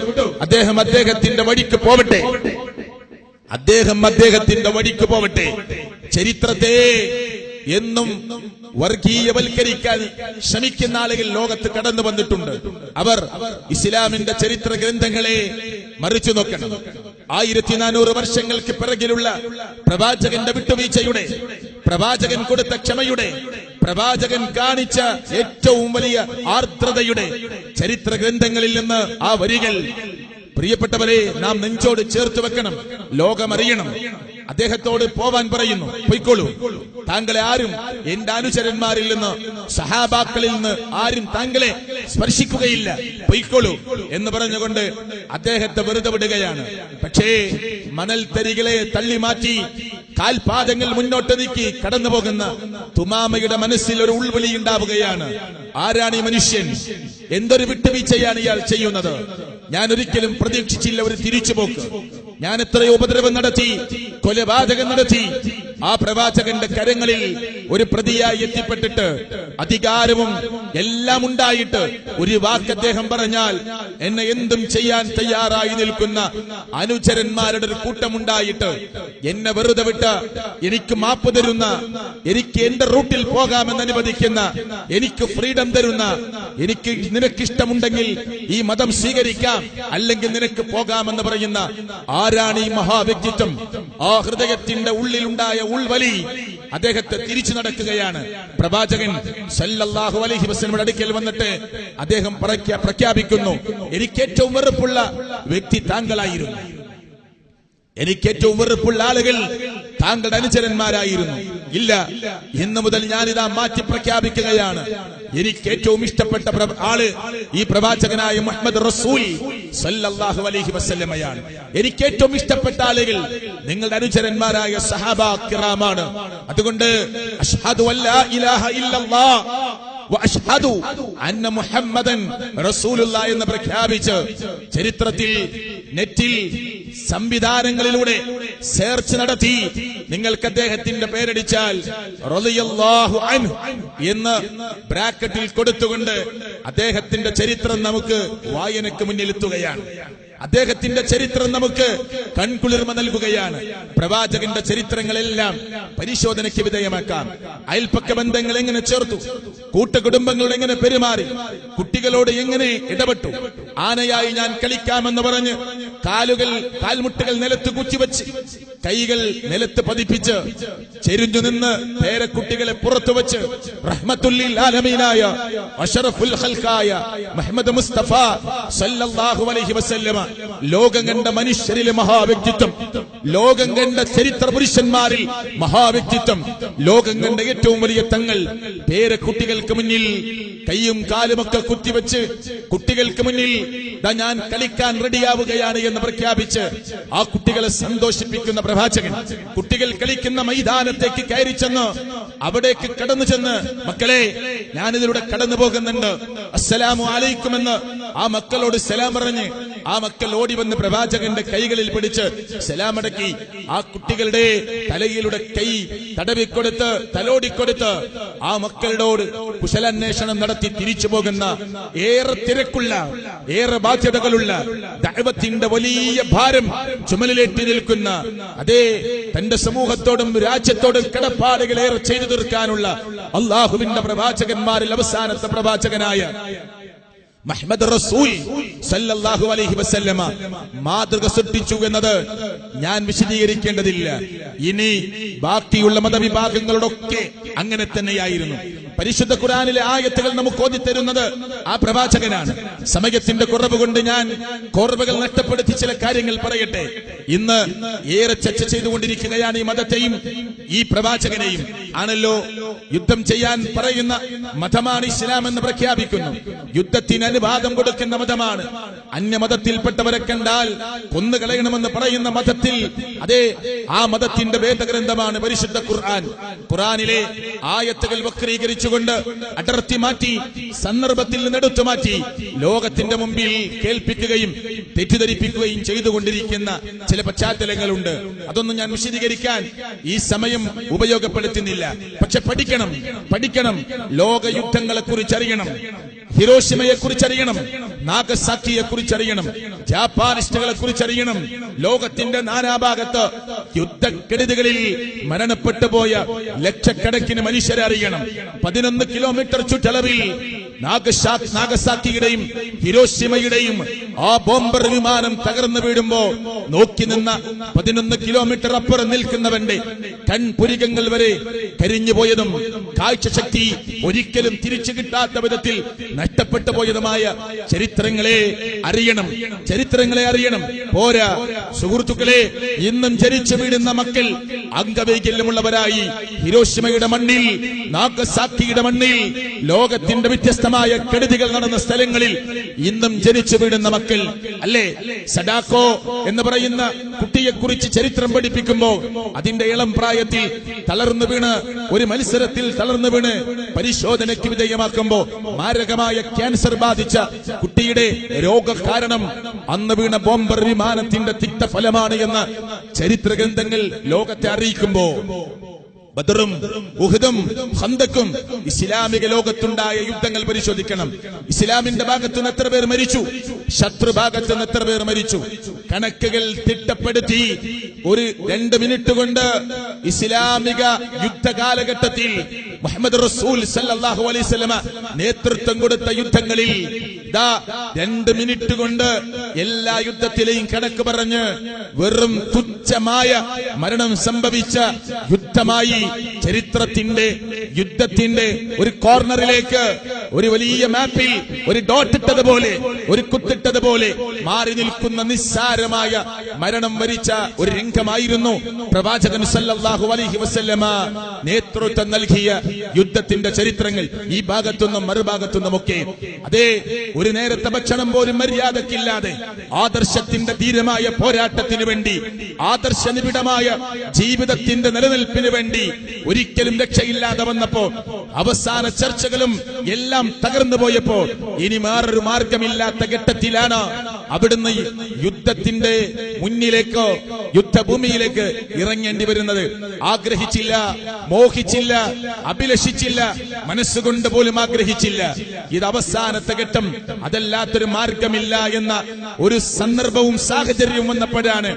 [SPEAKER 1] അദ്ദേഹം അദ്ദേഹത്തിന്റെ വഴിക്ക് പോവട്ടെ, അദ്ദേഹം അദ്ദേഹത്തിന്റെ വഴിക്ക് പോവട്ടെ. ചരിത്രത്തെ എന്നും വർഗീയവൽക്കരിക്കാൻ ശ്രമിക്കുന്ന ആളുകൾ ലോകത്ത് കടന്നു വന്നിട്ടുണ്ട്. അവർ ഇസ്ലാമിന്റെ ചരിത്ര ഗ്രന്ഥങ്ങളെ മറിച്ചു നോക്കണം. 1400 വർഷങ്ങൾക്ക് പിറകിലുള്ള പ്രവാചകന്റെ വിട്ടുവീഴ്ചയുടെ, പ്രവാചകൻ കൊടുത്ത ക്ഷമയുടെ, പ്രവാചകൻ കാണിച്ച ഏറ്റവും വലിയ ആർദ്രതയുടെ ചരിത്ര ഗ്രന്ഥങ്ങളിൽ നിന്ന് ആ വരികൾ പ്രിയപ്പെട്ടവരെ നാം നെഞ്ചോട് ചേർത്ത് വെക്കണം. ലോകമറിയണം. അദ്ദേഹത്തോട് പോവാൻ പറയുന്നു, പൊയ്ക്കോളൂ, താങ്കളെ ആരും എന്റെ അനുചരന്മാരിൽ നിന്ന്, സഹാബാക്കളിൽ നിന്ന് ആരും താങ്കളെ സ്പർശിക്കുകയില്ല, പൊയ്ക്കോളൂ എന്ന് പറഞ്ഞുകൊണ്ട് അദ്ദേഹത്തെ വെറുതെ വിടുകയാണ്. പക്ഷേ മണൽ തരികളെ തള്ളി മാറ്റി കാൽപാദങ്ങൾ മുന്നോട്ട് നീക്കി കടന്നു പോകുന്ന തുമാമയുടെ മനസ്സിൽ ഒരു ഉൾവിളി ഉണ്ടാവുകയാണ്. ആരാണ് ഈ മനുഷ്യൻ? എന്തൊരു വിട്ടുവീഴ്ചയാണ് ഇയാൾ ചെയ്യുന്നത്? ഞാൻ ഒരിക്കലും പ്രതീക്ഷിച്ചില്ല ഒരു തിരിച്ചുപോക്ക്. ഞാൻ എത്രയോ ഉപദ്രവം നടത്തി, കൊലപാതകം നടത്തി, ആ പ്രവാചകന്റെ കരങ്ങളിൽ ഒരു പ്രതിയായി എത്തിപ്പെട്ടിട്ട്, അധികാരവും എല്ലാം ഉണ്ടായിട്ട് ഒരു വാക്ക് അദ്ദേഹം പറഞ്ഞാൽ എന്നെ എന്തും ചെയ്യാൻ തയ്യാറായി നിൽക്കുന്ന അനുചരന്മാരുടെ ഒരു കൂട്ടമുണ്ടായിട്ട് എന്നെ വെറുതെ വിട്ട് എനിക്ക് മാപ്പ് തരുന്ന, എനിക്ക് എന്റെ റൂട്ടിൽ പോകാമെന്ന് അനുവദിക്കുന്ന, എനിക്ക് ഫ്രീഡം തരുന്ന, എനിക്ക് നിനക്കിഷ്ടമുണ്ടെങ്കിൽ ഈ മതം സ്വീകരിക്കാം, അല്ലെങ്കിൽ നിനക്ക് പോകാമെന്ന് പറയുന്ന ആരാണ് ഈ മഹാവ്യക്തിത്വം? ആ ഹൃദയത്തിന്റെ ഉള്ളിലുണ്ടായ ഉൾവലി അദ്ദേഹത്തെ തിരിച്ചു നടക്കുകയാണ്. പ്രവാചകൻ സല്ലല്ലാഹു അലൈഹി വസല്ലമയുടെ അടുക്കൽ വന്നിട്ട് അദ്ദേഹം പ്രഖ്യാപിക്കുന്നു, എനിക്ക് ഏറ്റവും വെറുപ്പുള്ള വ്യക്തി താങ്കളായിരുന്നു, എനിക്ക് ഏറ്റവും വെറുപ്പുള്ള ആളുകൾ താങ്കളുടെ അനുചരന്മാരായിരുന്നു. ഇല്ല, ഇന്നു മുതൽ ഞാനിതാ മാറ്റി പ്രഖ്യാപിക്കുകയാണ്, എനിക്ക് ഏറ്റവും ഇഷ്ടപ്പെട്ട ആള് ഈ പ്രവാചകനായ മുഹമ്മദ് റസൂൽ സല്ലല്ലാഹു അലൈഹി വസല്ലമയാണ്. എനിക്ക് ഏറ്റവും ഇഷ്ടപ്പെട്ട ആളുകൾ നിങ്ങളുടെ അനുചരന്മാരായ സഹാബാ കിറാമാണ്. അതുകൊണ്ട് അഷ്ഹദു അല്ലാ ഇലാഹ ഇല്ലല്ലാഹ് വഅഷ്ഹദു അന്ന മുഹമ്മദൻ റസൂലുള്ളാഹി എന്ന് പ്രഖ്യാപിച്ച് ചരിത്രത്തിൽ നെറ്റിൽ സംവിധാനങ്ങളിലൂടെ സെർച്ച് നടത്തി നിങ്ങൾക്ക് അദ്ദേഹത്തിന്റെ പേരടിച്ചാൽ റളിയല്ലാഹു അൻഹു എന്ന് ബ്രാക്കറ്റിൽ കൊടുത്തുകൊണ്ട് അദ്ദേഹത്തിന്റെ ചരിത്രം നമുക്ക് വായനക്ക് മുന്നിലെത്തുകയാണ്. അദ്ദേഹത്തിന്റെ ചരിത്രം നമുക്ക് കൺകുളിർമ നൽകുകയാണ്. പ്രവാചകന്റെ ചരിത്രങ്ങളെല്ലാം പരിശോധനയ്ക്ക് വിധേയമാക്കാം. അയൽപ്പക്ക ബന്ധങ്ങൾ എങ്ങനെ ചേർത്തു, കൂട്ടുകുടുംബങ്ങളോട് എങ്ങനെ പെരുമാറി, കുട്ടികളോട് എങ്ങനെ ഇടപെട്ടു, ആനയായി ഞാൻ കളിക്കാമെന്ന് പറഞ്ഞ് കാൽമുട്ടുകൾ നിലത്ത് കുച്ചിവെച്ച് കൈകൾ നിലത്ത് പതിപ്പിച്ച് ചെരിഞ്ഞു നിന്ന് പേരക്കുട്ടികളെ പുറത്തു വെച്ച് റഹ്മത്തുല്ലിൽ ആലമീനായ അശറഫുൽ ഖൽഖായ മുഹമ്മദ് മുസ്തഫ സല്ലല്ലാഹു അലൈഹി വസല്ലമ ലോകം കണ്ട മനുഷ്യരിലെ മഹാവ്യക്തിത്വം, ലോകം കണ്ട ചരിത്ര പുരുഷന്മാരിൽ മഹാവ്യക്തിത്വം, ലോകം കണ്ട ഏറ്റവും വലിയ തങ്ങൾ പേരക്കുട്ടികൾക്ക് മുന്നിൽ കൈയും കാലുമൊക്കെ കുത്തിവെച്ച് കുട്ടികൾക്ക് മുന്നിൽ ഞാൻ കളിക്കാൻ റെഡിയാവുകയാണ് എന്ന് പ്രഖ്യാപിച്ച് ആ കുട്ടികളെ സന്തോഷിപ്പിക്കുന്ന പ്രവാചകൻ കുട്ടികൾ കളിക്കുന്ന മൈതാനത്തേക്ക് കയറി ചെന്ന് അവിടേക്ക് കടന്നു ചെന്ന്, മക്കളെ ഞാനിതിലൂടെ കടന്നു പോകുന്നുണ്ട്, അസ്സലാമു അലൈക്കും എന്ന് ആ മക്കളോട് സലാം പറഞ്ഞ് ആ മക്കൾ ഓടി വന്ന് പ്രവാചകന്റെ കൈകളിൽ പിടിച്ച് സലാമടക്കി ആ കുട്ടികളുടെ തലയിലൂടെ കൈ തടവിക്കൊടുത്ത് തലോടിക്കൊടുത്ത് ആ മക്കളോട് കുശലാന്വേഷണം നടത്തി തിരിച്ചു പോകുന്ന ഏറെ തിരക്കുള്ള ഏറെ ബാധ്യതകളുള്ള ദഅവത്തിന്റെ വലിയ ഭാരം ചുമലിലേറ്റി നിൽക്കുന്ന അതേ തന്റെ സമൂഹത്തോടും രാജ്യത്തോടും കടപ്പാടുകളേറെ ചെയ്തു തീർക്കാനുള്ള അള്ളാഹുവിന്റെ പ്രവാചകന്മാരിൽ അവസാനത്തെ പ്രവാചകനായ മുഹമ്മദ് റസൂൽ സല്ലല്ലാഹു അലൈഹി വസല്ലമ മാതൃക സൃഷ്ടിച്ചു എന്നത് ഞാൻ വിശദീകരിക്കേണ്ടതില്ല. ഇനി ബാക്കിയുള്ള മതവിഭാഗങ്ങളോടൊക്കെ അങ്ങനെ തന്നെയായിരുന്നു. പരിശുദ്ധ ഖുർആനിലെ ആയത്തുകൾ നമുക്ക് ഓതിത്തരുന്നത് ആ പ്രവാചകനാണ്. സമയത്തിന്റെ കുറവ് കൊണ്ട് ഞാൻ കോർവകൾ നഷ്ടപ്പെടുത്തി ചില കാര്യങ്ങൾ പറയട്ടെ. ഇന്ന് ഏറെ ചർച്ച ചെയ്തുകൊണ്ടിരിക്കുകയാണ് ഈ മതത്തെയും ഈ പ്രവാചകനെയും. ആണല്ലോ യുദ്ധം ചെയ്യാൻ പറയുന്ന മതമാണ് ഇസ്ലാം എന്ന് പ്രഖ്യാപിക്കുന്നു. യുദ്ധത്തിന് അനുവാദം കൊടുക്കുന്ന മതമാണ്. അന്യമതത്തിൽപ്പെട്ടവരെ കണ്ടാൽ കൊന്നുകളയണമെന്ന് പറയുന്ന മതത്തിൽ അതേ ആ മതത്തിന്റെ വേദഗ്രന്ഥമാണ് പരിശുദ്ധ ഖുർആൻ. ഖുർആനിലെ ആയത്തുകൾ വക്രീകരിച്ചുകൊണ്ട് അടർത്തി മാറ്റി സന്ദർഭത്തിൽ നിന്ന് എടുത്തു മാറ്റി ലോകത്തിന്റെ മുമ്പിൽ കേൾപ്പിക്കുകയും തെറ്റിദ്ധരിപ്പിക്കുകയും ചെയ്തുകൊണ്ടിരിക്കുന്ന ചില പശ്ചാത്തലങ്ങളുണ്ട്. അതൊന്നും ഞാൻ വിശദീകരിക്കാൻ ഈ സമയം ഉപയോഗപ്പെടുത്തുന്നില്ല. പക്ഷെ പഠിക്കണം. ലോക യുദ്ധങ്ങളെ കുറിച്ചറിയണം. ഹിരോഷിമയെ കുറിച്ചറിയണം. നാഗസാക്കിയെ കുറിച്ചറിയണം. ജാപ്പാനിസ്റ്റുകളെ കുറിച്ചറിയണം. ലോകത്തിന്റെ നാനാഭാഗത്ത് യുദ്ധക്കെടുതികളിൽ മരണപ്പെട്ടു പോയ ലക്ഷക്കണക്കിന് മനുഷ്യരെ അറിയണം. 11 കിലോമീറ്റർ ചുറ്റളവിൽ നാഗസാക്കിയുടെയും ഹിരോഷിമയുടെയും ആ ബോംബർ വിമാനം തകർന്നു വീഴുമ്പോ നോക്കി നിന്ന 11 കിലോമീറ്റർ അപ്പുറം നിൽക്കുന്നവന്റെ കൺപുരികങ്ങൾ വരെ കരിഞ്ഞുപോയതും കാഴ്ചശക്തി ഒരിക്കലും തിരിച്ചു കിട്ടാത്ത വിധത്തിൽ നഷ്ടപ്പെട്ടു പോയതുമായ ചരിത്രങ്ങളെ അറിയണം. പോരാ സുഹൃത്തുക്കളെ, ഇന്നും ജനിച്ചു വീഴുന്ന മക്കൾ അംഗവൈകല്യമുള്ളവരായി ഹിരോഷിമയുടെ മണ്ണിൽ നാഗസാക്കിയുടെ മണ്ണിൽ ലോകത്തിന്റെ വ്യത്യസ്തമായ കെടുതികൾ നടന്ന സ്ഥലങ്ങളിൽ ഇന്നും ജനിച്ചു വീഴുന്ന മക്കൾ അല്ലേ. സഡാക്കോ എന്ന് പറയുന്ന കുട്ടിയെക്കുറിച്ച് ചരിത്രം പഠിപ്പിക്കുമ്പോ അതിന്റെ ഇളം പ്രായത്തിൽ തളർന്നു വീണ് ഒരു മത്സരത്തിൽ തളർന്നു വീണ് പരിശോധനയ്ക്ക് വിധേയമാക്കുമ്പോ മാരകമായ ക്യാൻസർ ബാധിച്ച കുട്ടിയുടെ രോഗകാരണം അന്ന് വീണ ബോംബർ വിമാനത്തിന്റെ തിക്തഫലമാണ് എന്ന് ചരിത്ര ഗ്രന്ഥങ്ങൾ ലോകത്തെ അറിയിക്കുമ്പോ ബദറും ഉഹുദും ഖന്തക്കും ഇസ്ലാമിക ലോകത്തുണ്ടായ യുദ്ധങ്ങൾ പരിശോധിക്കണം. ഇസ്ലാമിന്റെ ഭാഗത്തുനിന്ന് എത്ര പേർ മരിച്ചു, ശത്രുഭാഗത്തുനിന്ന് എത്ര പേർ മരിച്ചു, കണക്കുകൾ തിട്ടപ്പെടുത്തി ഒരു 2 മിനിറ്റ് കൊണ്ട് ഇസ്ലാമിക യുദ്ധ കാലഘട്ടത്തിൽ മുഹമ്മദ് റസൂൽ സല്ലല്ലാഹു അലൈഹി വസല്ലമ നേതൃത്വം കൊടുത്ത യുദ്ധങ്ങളിൽ 2 മിനിറ്റ് കൊണ്ട് എല്ലാ യുദ്ധത്തിലെയും കണക്ക് പറഞ്ഞ് വെറും തുച്ഛമായ മരണം സംഭവിച്ച യുദ്ധമായി ചരിത്രത്തിന്റെ യുദ്ധത്തിന്റെ ഒരു കോർണറിലേക്ക് ഒരു വലിയ മാപ്പിൽ ഒരു ഡോട്ട് ഇട്ടതുപോലെ ഒരു കുത്തിട്ടതുപോലെ മാറി നിൽക്കുന്ന നിസ്സാരമായ മരണം വരിച്ച ഒരു രംഗമായിരുന്നു പ്രവാചകൻ സല്ലല്ലാഹു അലൈഹി വസല്ലമ നേതൃത്വം നൽകിയ യുദ്ധത്തിന്റെ ചരിത്രങ്ങൾ. ഈ ഭാഗത്തുനിന്നും മറുഭാഗത്തുനിന്നുമൊക്കെ അതേ ഒരു നേരത്തെ ഭക്ഷണം പോലും മര്യാദക്കില്ലാതെ ആദർശത്തിന്റെ ധീരമായ പോരാട്ടത്തിന് വേണ്ടി ആദർശനിബിഡമായ ജീവിതത്തിന്റെ നിലനിൽപ്പിന് വേണ്ടി ഒരിക്കലും രക്ഷയില്ലാതെ വന്നപ്പോ അവസാന ചർച്ചകളും എല്ലാം തകർന്നു പോയപ്പോ ഇനി വേറൊരു മാർഗമില്ലാത്ത ഘട്ടത്തിലാണ് അവിടുന്ന് യുദ്ധത്തിന്റെ മുന്നിലേക്കോ യുദ്ധഭൂമിയിലേക്ക് ഇറങ്ങേണ്ടി വരുന്നത്. ആഗ്രഹിച്ചില്ല, മോഹിച്ചില്ല, അഭിലഷിച്ചില്ല, മനസ്സുകൊണ്ട് പോലും ആഗ്രഹിച്ചില്ല. ഇത് അവസാനത്തെ ഘട്ടം, അതല്ലാത്തൊരു മാർഗമില്ല എന്ന ഒരു സന്ദർഭവും സാഹചര്യവും വന്നപ്പോഴാണ്